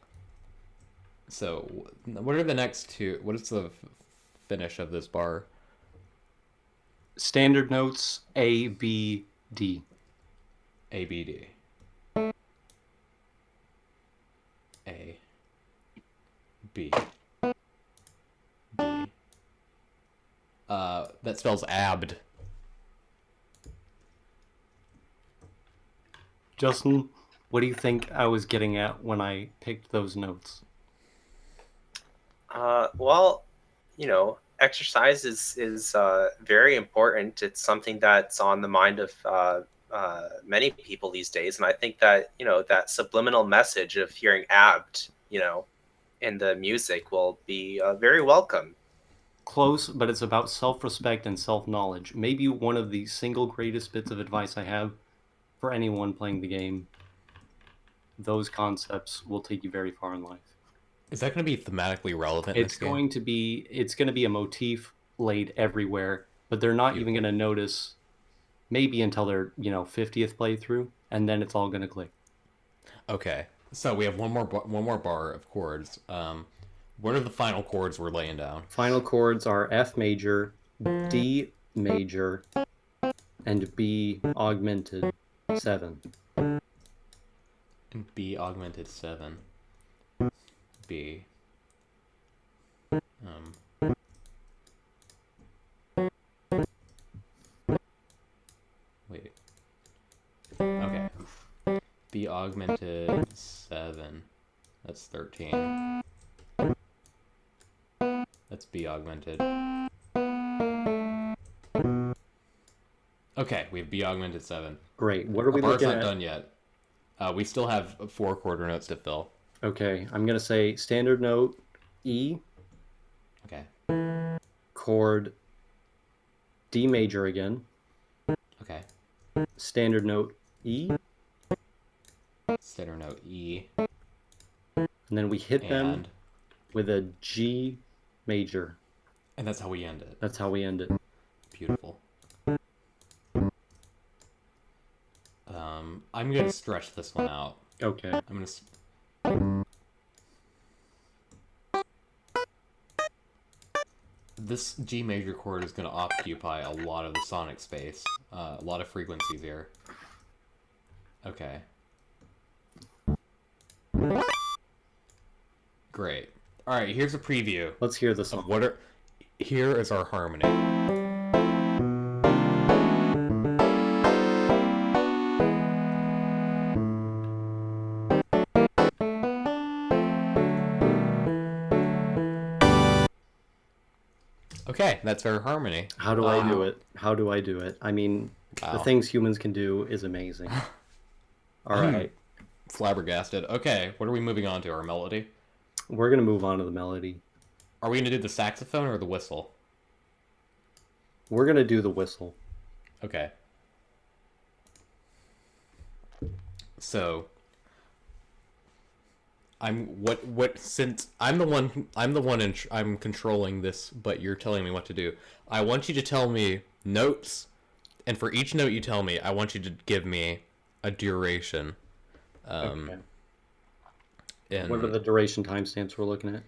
So, what are the next two? What is the finish of this bar? Standard notes A, B, D. A, B, D. A, B, D. That spells abd. Justin, what do you think I was getting at when I picked those notes? Well, exercise is very important. It's something that's on the mind of many people these days, and I think that that subliminal message of hearing apt, in the music will be very welcome. Close, but it's about self-respect and self-knowledge. Maybe one of the single greatest bits of advice I have for anyone playing the game. Those concepts will take you very far in life. Is that going to be thematically relevant in this game? It's going to be a motif laid everywhere, but they're not even going to notice maybe until their 50th playthrough, and then it's all going to click. Okay, so we have one more bar of chords. What are the final chords we're laying down? Final chords are F major, D major, and B augmented 7. And B augmented 7. B. Wait. Okay. B augmented 7. That's 13. That's B augmented. Okay, we have B augmented 7. Great. What are we Our bar's looking not at? done yet. We still have 4 quarter notes to fill. Okay, I'm going to say standard note E, Okay. chord D major again, Okay. standard note E, Standard note E. and then we hit them And with a G major. that's how we end it. That's how we end it. Beautiful. I'm gonna stretch this one out. Okay. I'm gonna. This G major chord is gonna occupy a lot of the sonic space, a lot of frequencies here. Okay. Great. All right. Here's a preview Let's hear the of song. what are. Here is our harmony. Okay, that's our harmony. How do I do it? How do I do it? I mean, the Wow. things humans can do is amazing. All right. Flabbergasted. Okay, what are we moving on to? Our melody? We're going to move on to the melody. Are we going to do the saxophone or the whistle? We're going to do the whistle. Okay. So since I'm I'm controlling this, but you're telling me what to do. I want you to tell me notes, and for each note you tell me, I want you to give me a duration. Okay. And What are the duration timestamps we're looking at?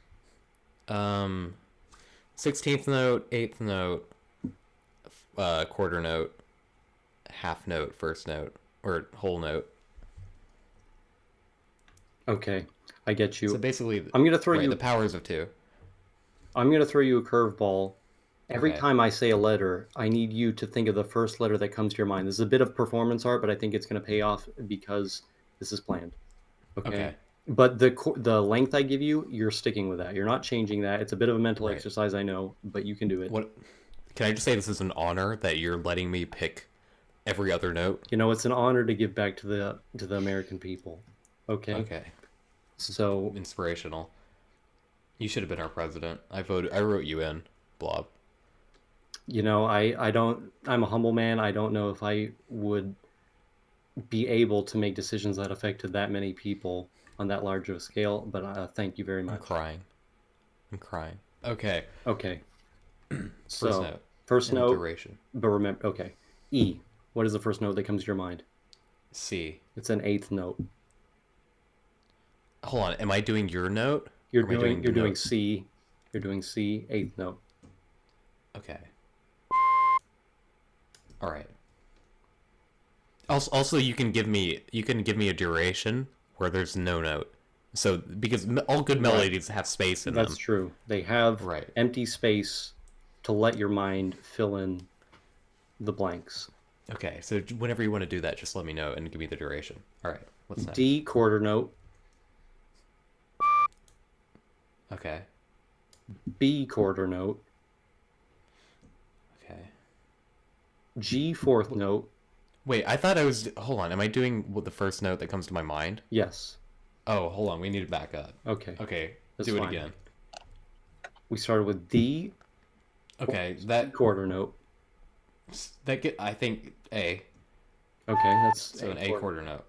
16th note, 8th note, quarter note, half note, first note, or whole note. Okay, I get you. So basically, I'm gonna throw you. the powers of 2. I'm gonna throw you a curveball. Every Okay. time I say a letter, I need you to think of the first letter that comes to your mind. This is a bit of performance art, but I think it's gonna pay off because this is planned. Okay. But the length I give you, you're sticking with that. You're not changing that. It's a bit of a mental Right. exercise, I know, but you can do it. What? Can I just say this is an honor that you're letting me pick every other note? You know, it's an honor to give back to the American people. Okay. Okay. So Inspirational. You should have been our president. I wrote you in, Blob. you know, I'm a humble man. I don't know if I would be able to make decisions that affected that many people on that large of a scale. But thank you very I'm much. crying. I'm crying. Okay. Okay. First So note. first And note, duration. but remember, okay. E. What is the first note that comes to your mind? C. It's an eighth note. Hold on. Am I doing your note? Or am I doing the You're doing note? C. You're doing C, eighth note. Okay. All right. Also, you can give me a duration where there's no note. So because all good melodies have space in That's them. true. They have Right. empty space to let your mind fill in the blanks. Okay. So whenever you want to do that, just let me know and give me the duration. All right. What's next? D quarter note, Okay. B quarter note, Okay. G fourth note. Wait, I thought I was. Hold on. Am I doing the first note that comes to my mind? Yes. Oh, hold on. We need to back up. Okay. Okay. That's Do it fine. again. We started with D, Okay. C That quarter note. get. I think A. Okay, that's So an A quarter note.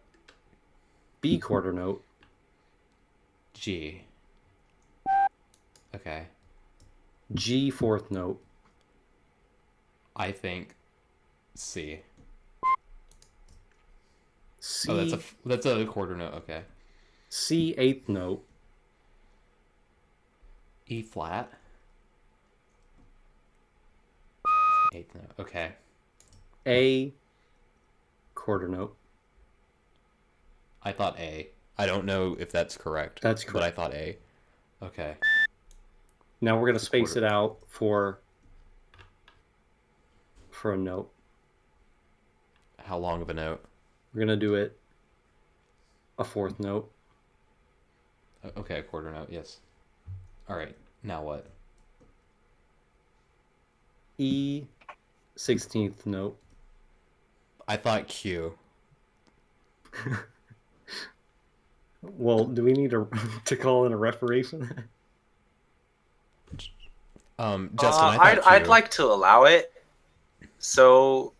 B quarter note, G. Okay. G fourth note, I think C. C, Oh, that's a quarter note. Okay. C eighth note, E flat. Eighth note. Okay. A quarter note. I thought A. I don't know if that's correct. That's But I correct. thought A. Okay. Now we're gonna It's a space quarter. it out for a note. How long of a note? We're gonna do it a fourth note. Okay, a quarter note. Yes. All right. Now what? E 16th note. I thought Q. Well, do we need to to call in a referee for that? Justin, I I'd thought Q. like to allow it. So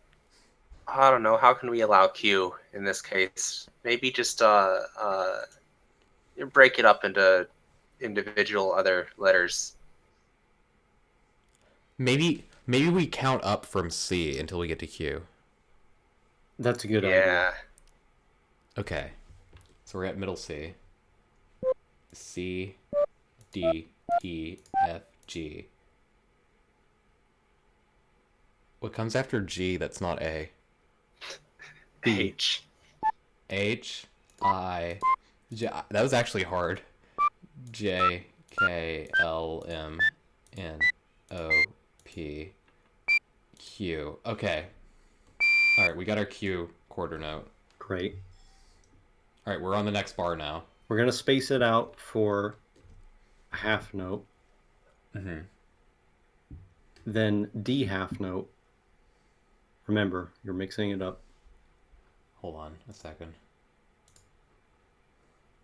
I don't know. How can we allow Q in this case? Maybe just break it up into individual other letters. Maybe we count up from C until we get to Q. That's a good idea. Yeah. Okay. So we're at middle C. C, D, E, F, G. What comes after G that's not A? B. H. H, I, J. That was actually hard. J, K, L, M, N, O, P, Q. Okay. All right, we got our Q quarter note. Great. All right, we're on the next bar now. We're gonna space it out for a half note. Mm-hmm. Then D half note. Remember, you're mixing it up. Hold on a second.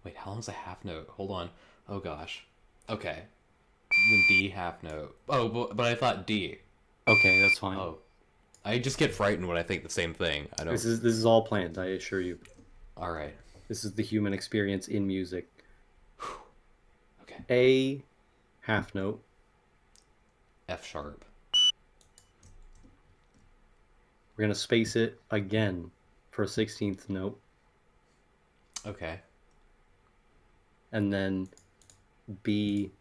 Wait, how long's a half note? Hold on. Oh gosh. Okay. Then D half note. Oh, but I thought D. Okay, that's fine. Oh, I just get frightened when I think the same thing. I don't. This is all planned, I assure you. All right. This is the human experience in music. Okay. A half note. F sharp. We're gonna space it again for a 16th note. Okay. And then B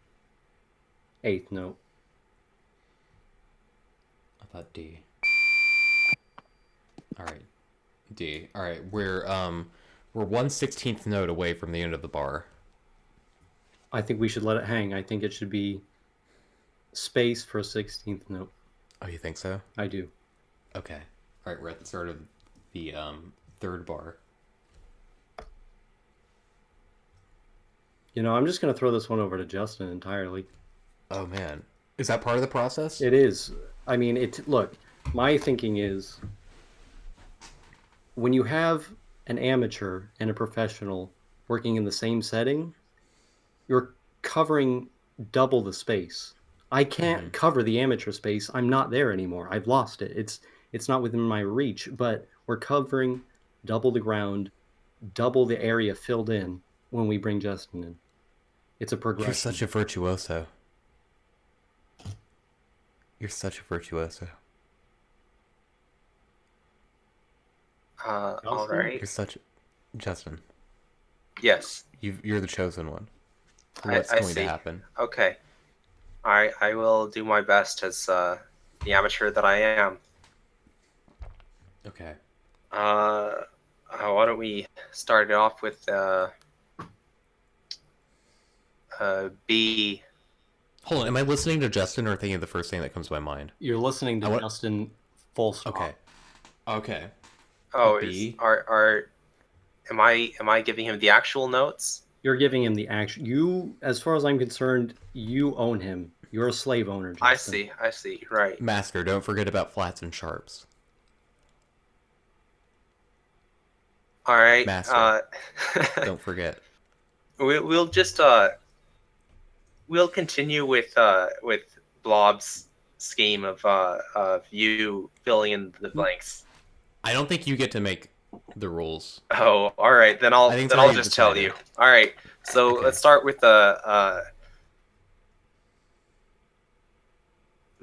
eighth note. I thought D. All right. D. All right. We're 1/16th note away from the end of the bar. I think we should let it hang. I think it should be space for a 16th note. Oh, you think so? I do. Okay. All right. We're at the start of the third bar. You know, I'm just gonna throw this one over to Justin entirely. Oh man, is that part of the process? It is. I mean, look, my thinking is when you have an amateur and a professional working in the same setting, you're covering double the space. I can't cover the amateur space. I'm not there anymore. I've lost it. It's not within my reach, but we're covering double the ground, double the area filled in when we bring Justin in. It's a progression. You're such a virtuoso. You're such a virtuoso. All right. You're such... Justin, Yes. you're the chosen one. I What's going see. to happen? Okay. All right. I will do my best as the amateur that I am. Okay. Why don't we start it off with B. Hold on, am I listening to Justin or thinking of the first thing that comes to my mind? You're listening to Justin full stop. Okay. Okay. Oh, B. Am I giving him the actual notes? You're giving him the action. You, as far as I'm concerned, you own him. You're a slave owner, Justin. I see. Right. Master, don't forget about flats and sharps. All right. Master. Don't forget. We'll just we'll continue with Blob's scheme of you filling in the blanks. I don't think you get to make the rules. Oh, all right. Then I'll just tell you. All right. So Okay. let's start with the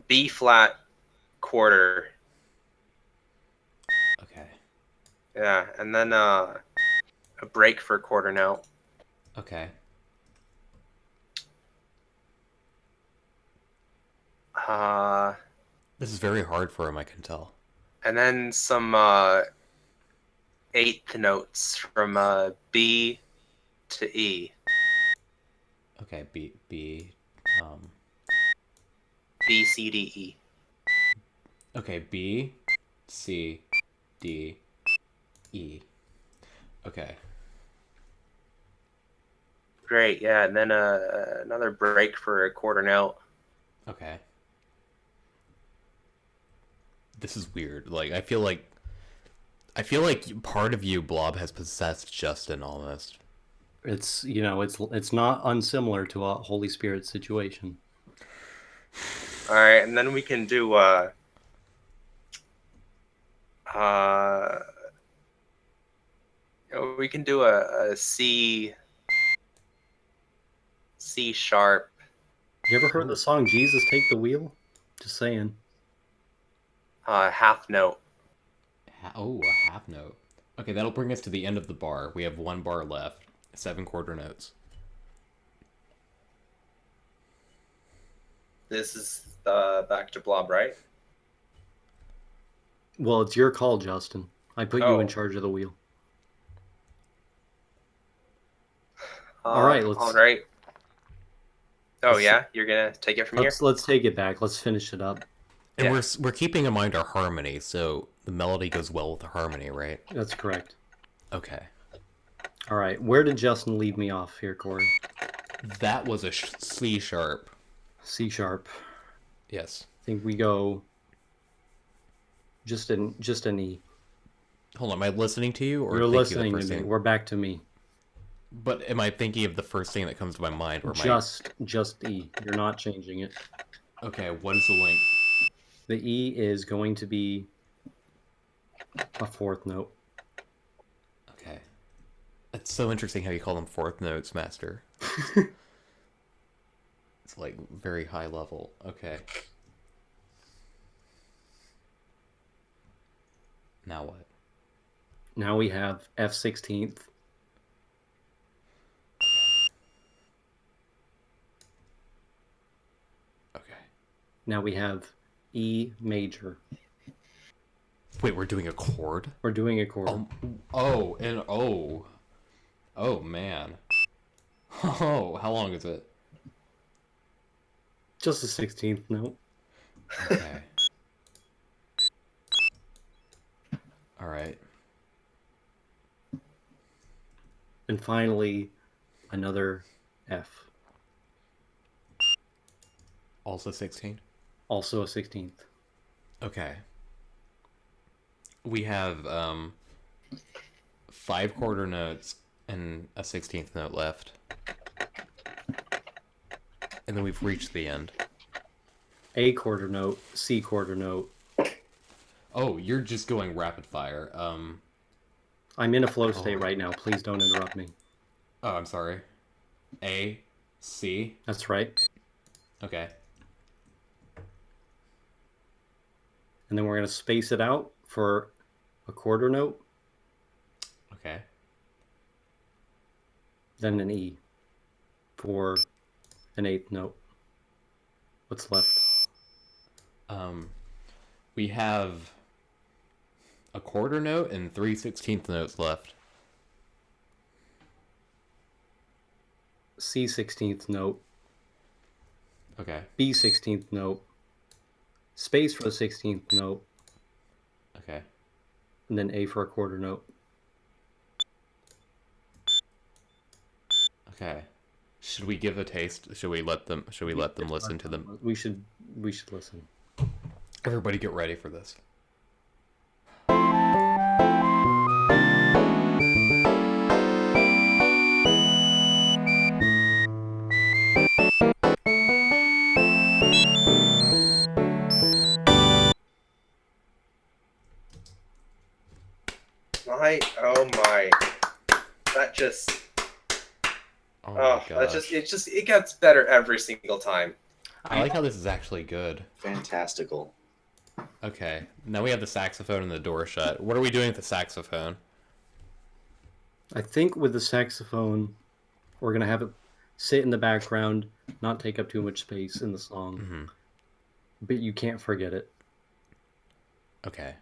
B flat quarter. Okay. Yeah, and then a break for a quarter note. Okay. This is very hard for him, I can tell. And then some eighth notes from B to E. Okay, B, B, C, D, E. okay, B, C, D, E. Okay. Great, yeah, and then another break for a quarter note. Okay. This is weird. Like, I feel like part of you, Blob, has possessed Justin almost. It's, you know, it's not unsimilar to a Holy Spirit situation. All right, and then we can do we can do a C sharp. You ever heard the song Jesus Take the Wheel? Just saying. Half note. Oh, a half note. Okay, that'll bring us to the end of the bar. We have one bar left. 7 quarter notes. This is back to Blob, right? Well, it's your call, Justin. I put you in charge of the wheel. All right, let's. All right. Oh yeah, you're gonna take it from here. Let's take it back. Let's finish it up. And Yeah. we're keeping in mind our harmony, so the melody goes well with the harmony, right? That's correct. Okay. All right, where did Justin leave me off here, Corey? That was a C sharp. C sharp. Yes. I think we go. Just an E. Hold on, am I listening to you, or You're thinking of the listening to first me. thing? We're back to me. But am I thinking of the first thing that comes to my mind, or am Just E. You're not changing it. Okay, what is the length? The E is going to be a fourth note. Okay. It's so interesting how you call them fourth notes, Master. It's like very high level. Okay. Now what? Now we have F16th. Okay. Now we have E major. Wait, we're doing a chord? We're doing a chord. Oh, man. Oh, how long is it? Just a 16th note. Okay. All right. And finally, another F. Also 16? Also a 16th. Okay. We have 5 quarter notes and a 16th note left. And then we've reached the end. A quarter note, C quarter note. Oh, you're just going rapid fire. I'm in a flow state right now. Please don't interrupt me. Oh, I'm sorry. A, C. That's right. Okay. And then we're going to space it out for a quarter note, Okay. then an E for an eighth note. What's left? We have a quarter note and 3/16 notes left. C 16th note, Okay. B 16th note, space for the 16th note, Okay. and then A for a quarter note. Okay. Should we give a taste? Should we let them listen to them? We should listen. Everybody get ready for this. Oh my, that just, Oh my that gosh. it gets better every single time. I like how this is actually good. Fantastical. Okay. Now we have the saxophone and the door shut. What are we doing with the saxophone? I think with the saxophone, we're going to have it sit in the background, not take up too much space in the song. Mm-hmm. But you can't forget it. Okay.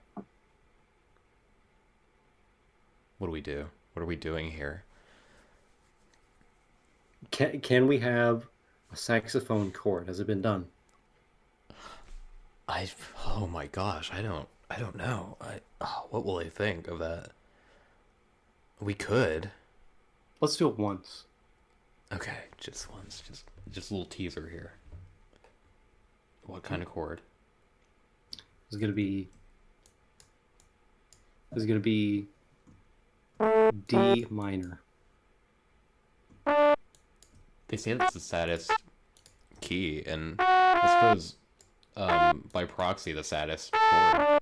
What do we do? What are we doing here? Can we have a saxophone chord? Has it been done? Oh my gosh, I don't know. What will they think of that? We could. Let's do it once. Okay, just once, just a little teaser here. What kind of chord? It's going to be D minor. They say that's the saddest key, and I suppose by proxy the saddest chord.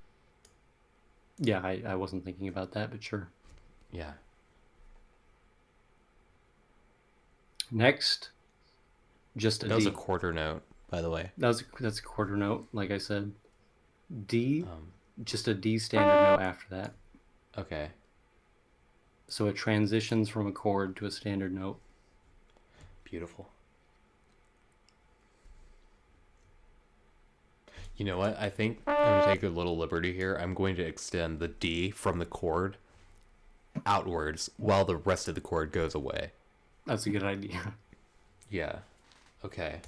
Yeah, I wasn't thinking about that, but sure. Yeah. Next, just a That was D. a quarter note, by the way. That's a quarter note, like I said. D, Um, just a D standard note after that. okay. So it transitions from a chord to a standard note. Beautiful. You know what? I think I'm going to take a little liberty here. I'm going to extend the D from the chord outwards while the rest of the chord goes away. That's a good idea. Yeah. Okay.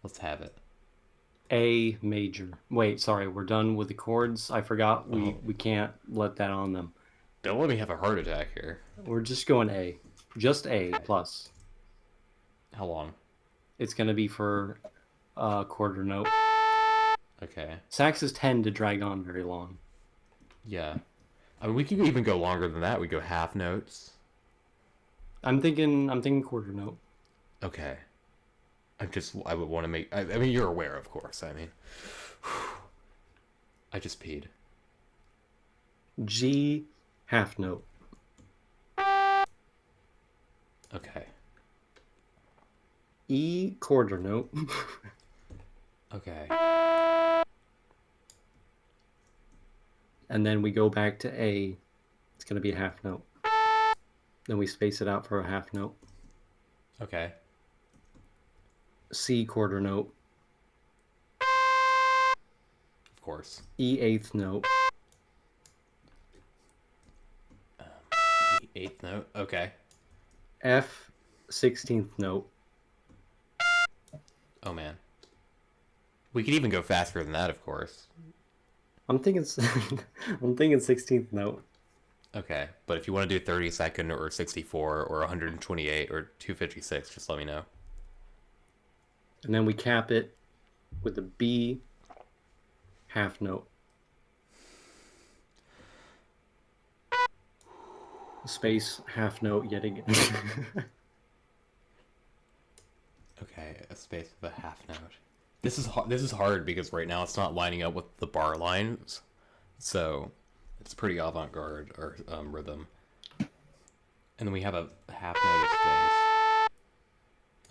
Let's have it. A major. Wait, sorry, we're done with the chords. I forgot Oh. we can't let that on them. Don't let me have a heart attack here. We're just going A. Just A plus. How long? It's going to be for a quarter note. Okay. Saxes tend to drag on very long. Yeah. I mean, we could even go longer than that. We go half notes. I'm thinking quarter note. Okay. I would want to make. I mean, you're aware, of course. I mean, I just peed. G half note. Okay. E quarter note. Okay. And then we go back to A. It's going to be a half note. Then we space it out for a half note. Okay. C quarter note. Of course. E eighth note. Eighth note. Okay. F 16th note. Oh man. We could even go faster than that, of course. I'm thinking 16th note. Okay, but if you want to do 32nd or 64 or 128 or 256, just let me know. And then we cap it with a B half note. Space half note yet again. Okay, a space with a half note. This is hard because right now it's not lining up with the bar lines, so it's pretty avant-garde or rhythm. And then we have a half note of space.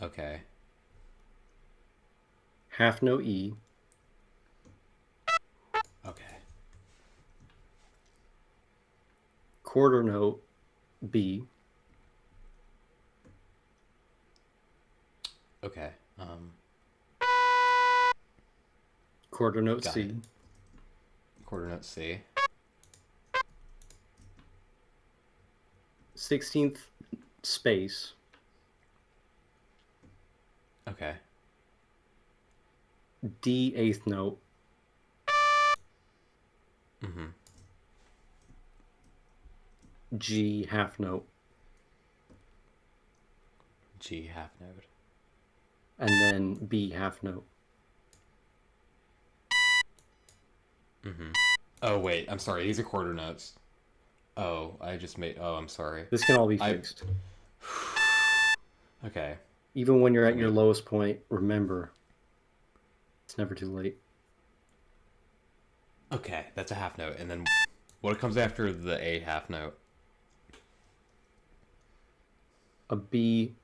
Okay. Half note E. Okay. Quarter note B. Okay. Quarter note Got C. it. Quarter note C. 16th space. Okay. D, eighth note. Mm-hmm. G, half note. G, half note. And then B, half note. Mm-hmm. Oh, wait. I'm sorry. These are quarter notes. Oh, I just made... Oh, I'm sorry. This can all be fixed. Okay. Even when you're at Let your me- lowest point, remember, it's never too late. Okay, that's a half note. And then what comes after the A half note? A B,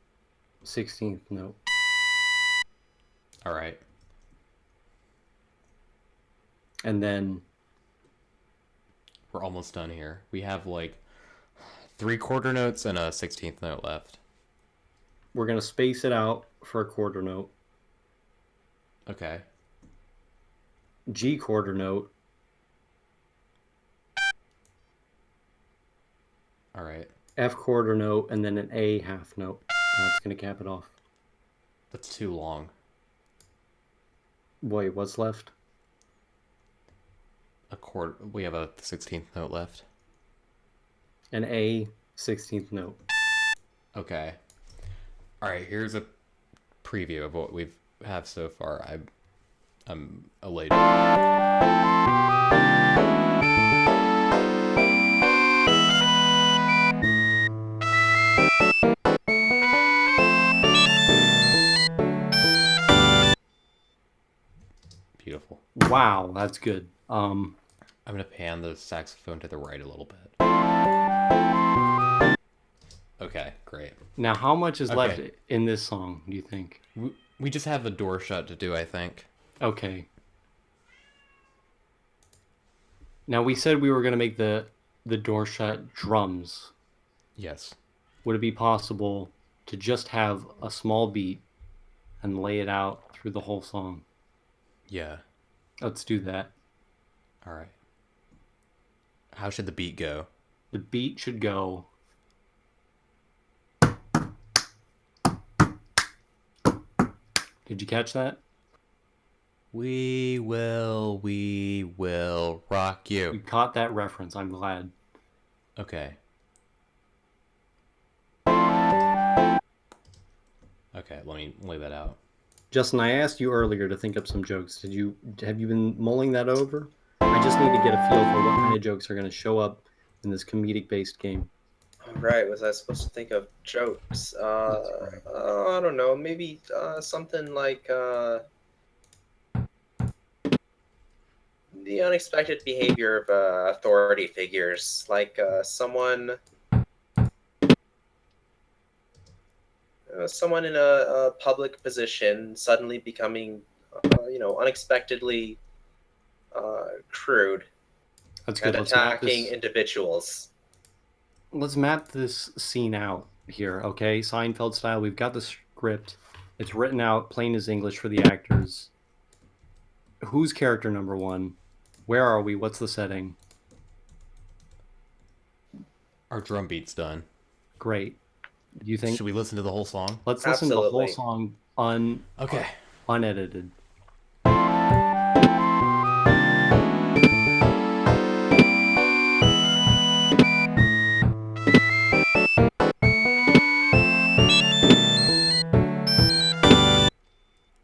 16th note. All right. And then We're almost done here. We have like 3 quarter notes and a 16th note left. we're going to space it out for a quarter note. Okay. G quarter note. All right. F quarter note, and then an A half note. And that's going to cap it off. That's too long. Wait, what's left? A quarter. We have a 16th note left. An A, 16th note. Okay. All right. Here's a preview of what we've have so far. I'm elated. Beautiful. Wow, that's good. I'm gonna pan the saxophone to the right a little bit. Okay, great. Now, how much is left Okay. in this song, do you think? We just have the door shut to do, I think. Okay. Now, we said we were going to make the door shut drums. Yes. Would it be possible to just have a small beat and lay it out through the whole song? Yeah. Let's do that. All right. How should the beat go? The beat should go. Did you catch that? We will rock You you. caught that reference. I'm glad. Okay. Okay, let me lay that out. Justin, I asked you earlier to think up some jokes. Have you been mulling that over? I just need to get a feel for what kind of jokes are going to show up in this comedic-based game. All right, was I supposed to think of jokes? That's correct. I don't know. Maybe something like the unexpected behavior of authority figures, like someone in a public position suddenly becoming, unexpectedly crude That's and good. attacking individuals. Let's map this scene out here, okay? Seinfeld style. We've got the script. It's written out plain as English for the actors. Who's character number one? Where are we? What's the setting? Our drum beat's done. Great. Do you think? Should we listen to the whole song? Let's listen to the whole Absolutely. song Okay. unedited.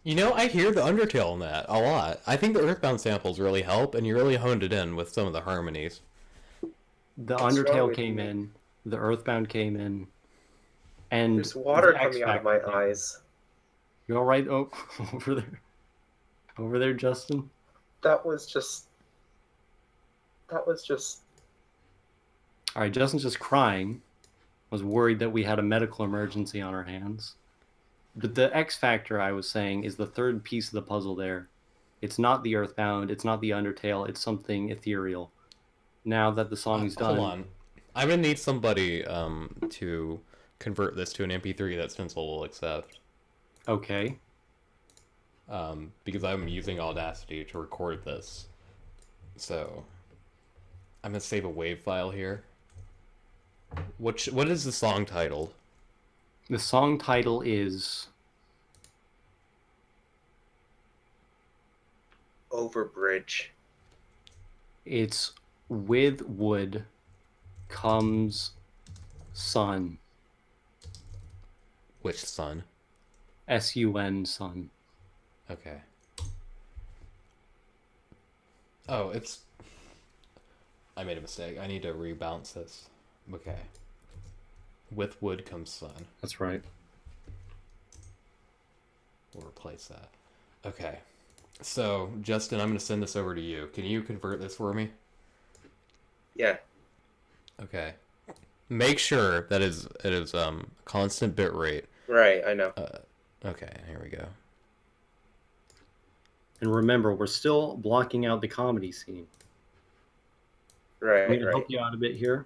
You know, I hear the Undertale in that a lot. I think the Earthbound samples really help, and you really honed it in with some of the harmonies. The What's wrong Undertale with came you? in. The Earthbound came in. And There's water the X coming out of my Factor came in. eyes. You all right over there? Over there, Justin? That was just. That was just. All right, Justin's just crying. Was worried that we had a medical emergency on our hands. But the X factor I was saying is the third piece of the puzzle there. It's not the Earthbound, it's not the Undertale, it's something ethereal. Now that the song's Hold done, on. I'm gonna need somebody to convert this to an MP3 that Stencil will accept. okay. Because I'm using Audacity to record this. So I'm gonna save a WAV file here. What is the song titled? The song title is Overbridge. It's With Wood Comes Sun. Which sun? S-U-N Sun. Okay. Oh, it's. I made a mistake. I need to rebounce this. Okay. With wood comes sun. That's right. We'll replace that. Okay. So, Justin, I'm going to send this over to you. Can you convert this for me? Yeah. Okay. Make sure that it is constant bit rate. Right. I know. Okay, here we go. And remember, we're still blocking out the comedy scene. I'm Right. going to Right. help you out a bit here.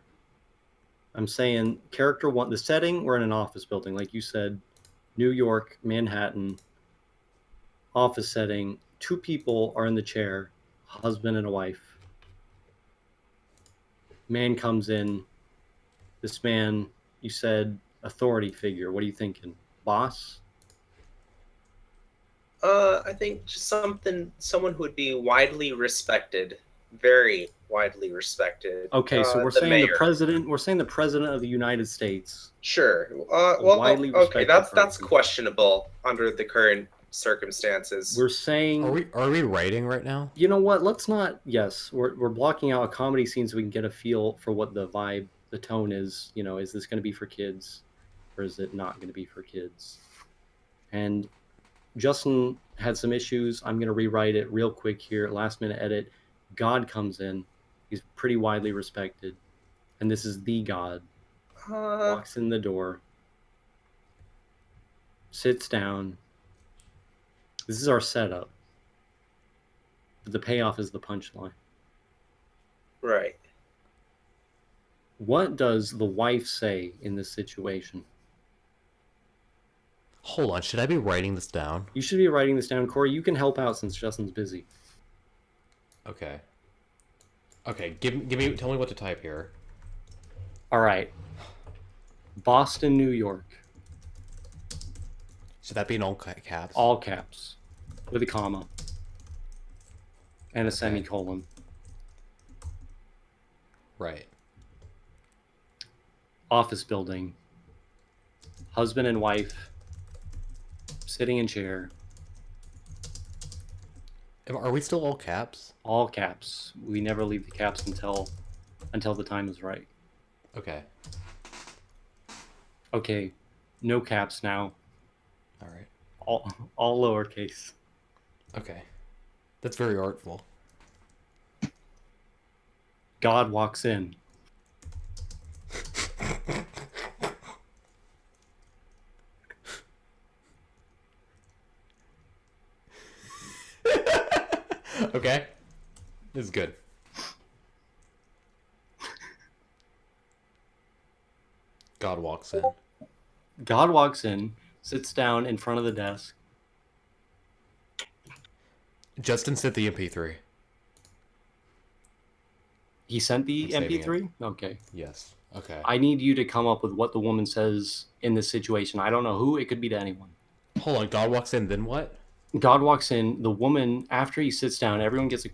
I'm saying character one, the setting, we're in an office building. Like you said, New York, Manhattan, office setting. Two people are in the chair, a husband and a wife. Man comes in. This man, you said, authority figure. What are you thinking? Boss? I think just someone who would be widely respected, very widely respected. Okay, so we're the saying mayor. the president. We're saying the president of the United States. Sure. A Well, widely okay, respected that's person. questionable under the current circumstances. We're saying. Are we writing right now? You know what? Let's not. Yes, we're blocking out a comedy scene so we can get a feel for what the vibe, the tone is. You know, is this going to be for kids, or is it not going to be for kids? And Justin had some issues. I'm going to rewrite it real quick here. Last minute edit. God comes in. He's pretty widely respected, and this is the God. Walks in the door. Sits down. This is our setup. But the payoff is the punchline. Right. What does the wife say in this situation? Hold on, should I be writing this down? You should be writing this down, Corey. You can help out since Justin's busy. Okay. Okay, give me tell me what to type here. All right. Boston, New York. Should that be in all caps? All caps. With a comma. And a Okay. semicolon. Right. Office building. Husband and wife. Sitting in chair. Are we still all caps? All caps. We never leave the caps until the time is right. Okay. Okay. No caps now. All right. All lowercase. Okay. That's very artful. God walks in. Okay. This is good. God walks in. God walks in, sits down in front of the desk. Justin sent the MP3. He sent the I'm saving MP3? Okay. Yes. Okay. I need you to come up with what the woman says in this situation. I don't know who, it could be to anyone. Hold on. God walks in. Then what? God walks in. The woman, after he sits down, everyone gets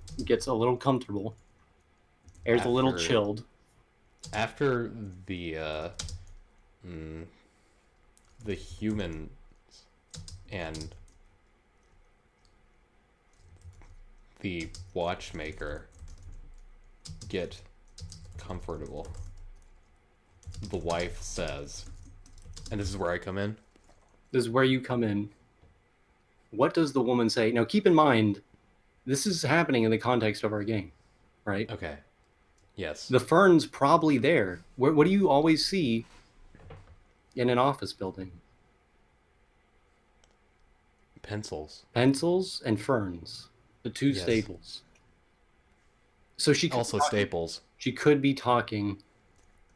a little comfortable. Air's a little After- chilled. After the humans and the watchmaker get comfortable, the wife says, and this is where I come in. This is where you come in. what does the woman say? Now, keep in mind, this is happening in the context of our game, right? Okay. Yes. The fern's probably there. What do you always see in an office building? Pencils. Pencils and ferns, the two Yes. staples. So she could Also staples. She could be talking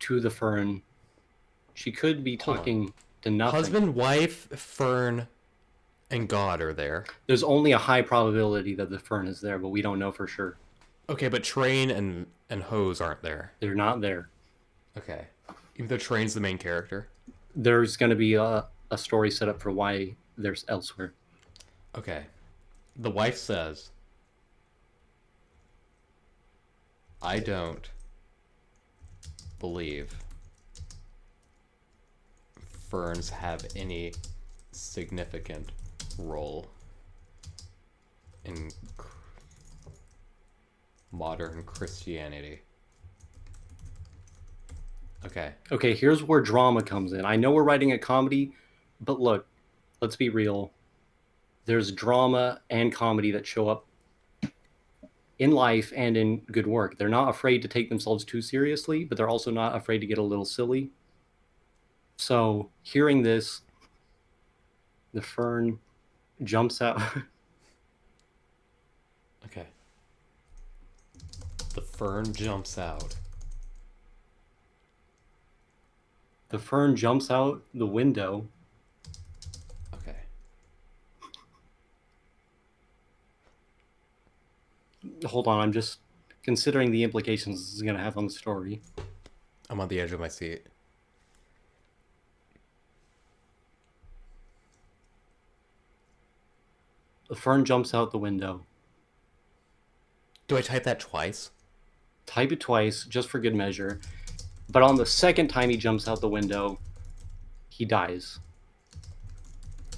to the fern. She could be Hold on. talking to nothing. Husband, wife, fern, and God are there. There's only a high probability that the fern is there, but we don't know for sure. Okay, but Train and Hose aren't there. They're not there. Okay. Even though Train's the main character. There's going to be a story set up for why there's elsewhere. Okay. The wife says, I don't believe ferns have any significant role in modern Christianity. Okay. Okay, here's where drama comes in. I know we're writing a comedy, but look, let's be real. There's drama and comedy that show up in life and in good work. They're not afraid to take themselves too seriously, but they're also not afraid to get a little silly. So, hearing this, the fern jumps out. Okay. The fern jumps out. The fern jumps out the window. Okay. Hold on, I'm just considering the implications this is going to have on the story. I'm on the edge of my seat. The fern jumps out the window. Do I type that twice? Type it twice, just for good measure. But on the second time he jumps out the window, he dies.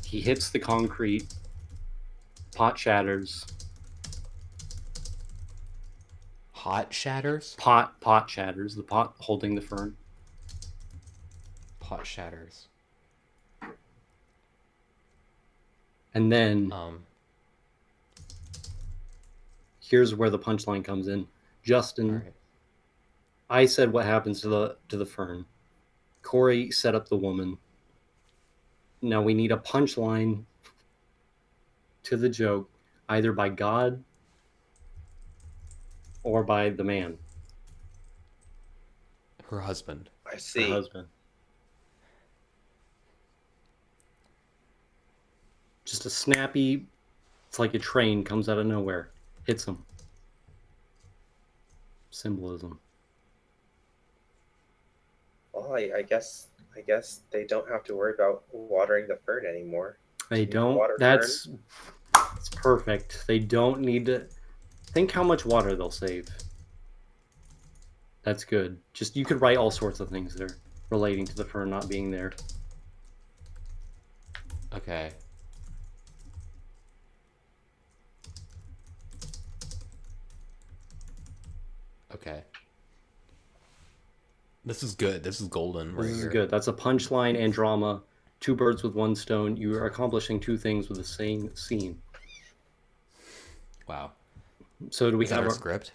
He hits the concrete. Pot shatters. Hot shatters? Pot shatters. The pot holding the fern. Pot shatters. And then here's where the punchline comes in. Justin, All right. I said what happens to the fern. Corey set up the woman. Now we need a punchline to the joke, either by God or by the man, Her husband. I her see. husband. Just a snappy, it's like a train comes out of nowhere, hits him. Symbolism. Well, I guess they don't have to worry about watering the fern anymore. They don't. Water That's perfect. They don't need to think how much water they'll save. That's good. Just you could write all sorts of things there relating to the fern not being there. Okay. Okay. This is good. This is golden right This is here. good. That's a punchline and drama. Two birds with one stone. You are accomplishing two things with the same scene. Wow. So do we Is that have our our script?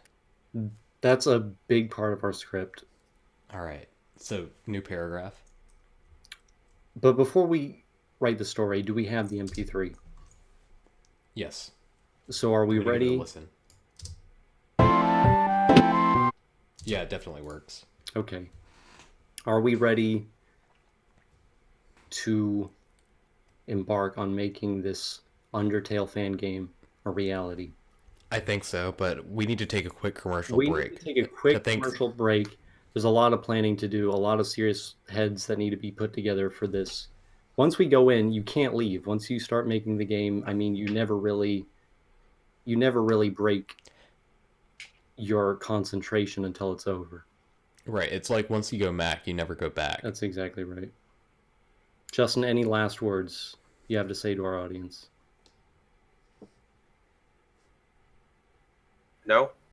That's a big part of our script. All right. So, new paragraph. But before we write the story, do we have the MP3? Yes. So are we I'm gonna give it a ready? listen. Yeah, it definitely works. Okay. Are we ready to embark on making this Undertale fan game a reality? I think so, but we need to take a quick commercial We break. need to take a quick think- commercial break. There's a lot of planning to do, a lot of serious heads that need to be put together for this. Once we go in, you can't leave. Once you start making the game, I mean, you never really break your concentration until it's over. Right. It's like once you go Mac, you never go back. That's exactly right. Justin, any last words you have to say to our audience? No,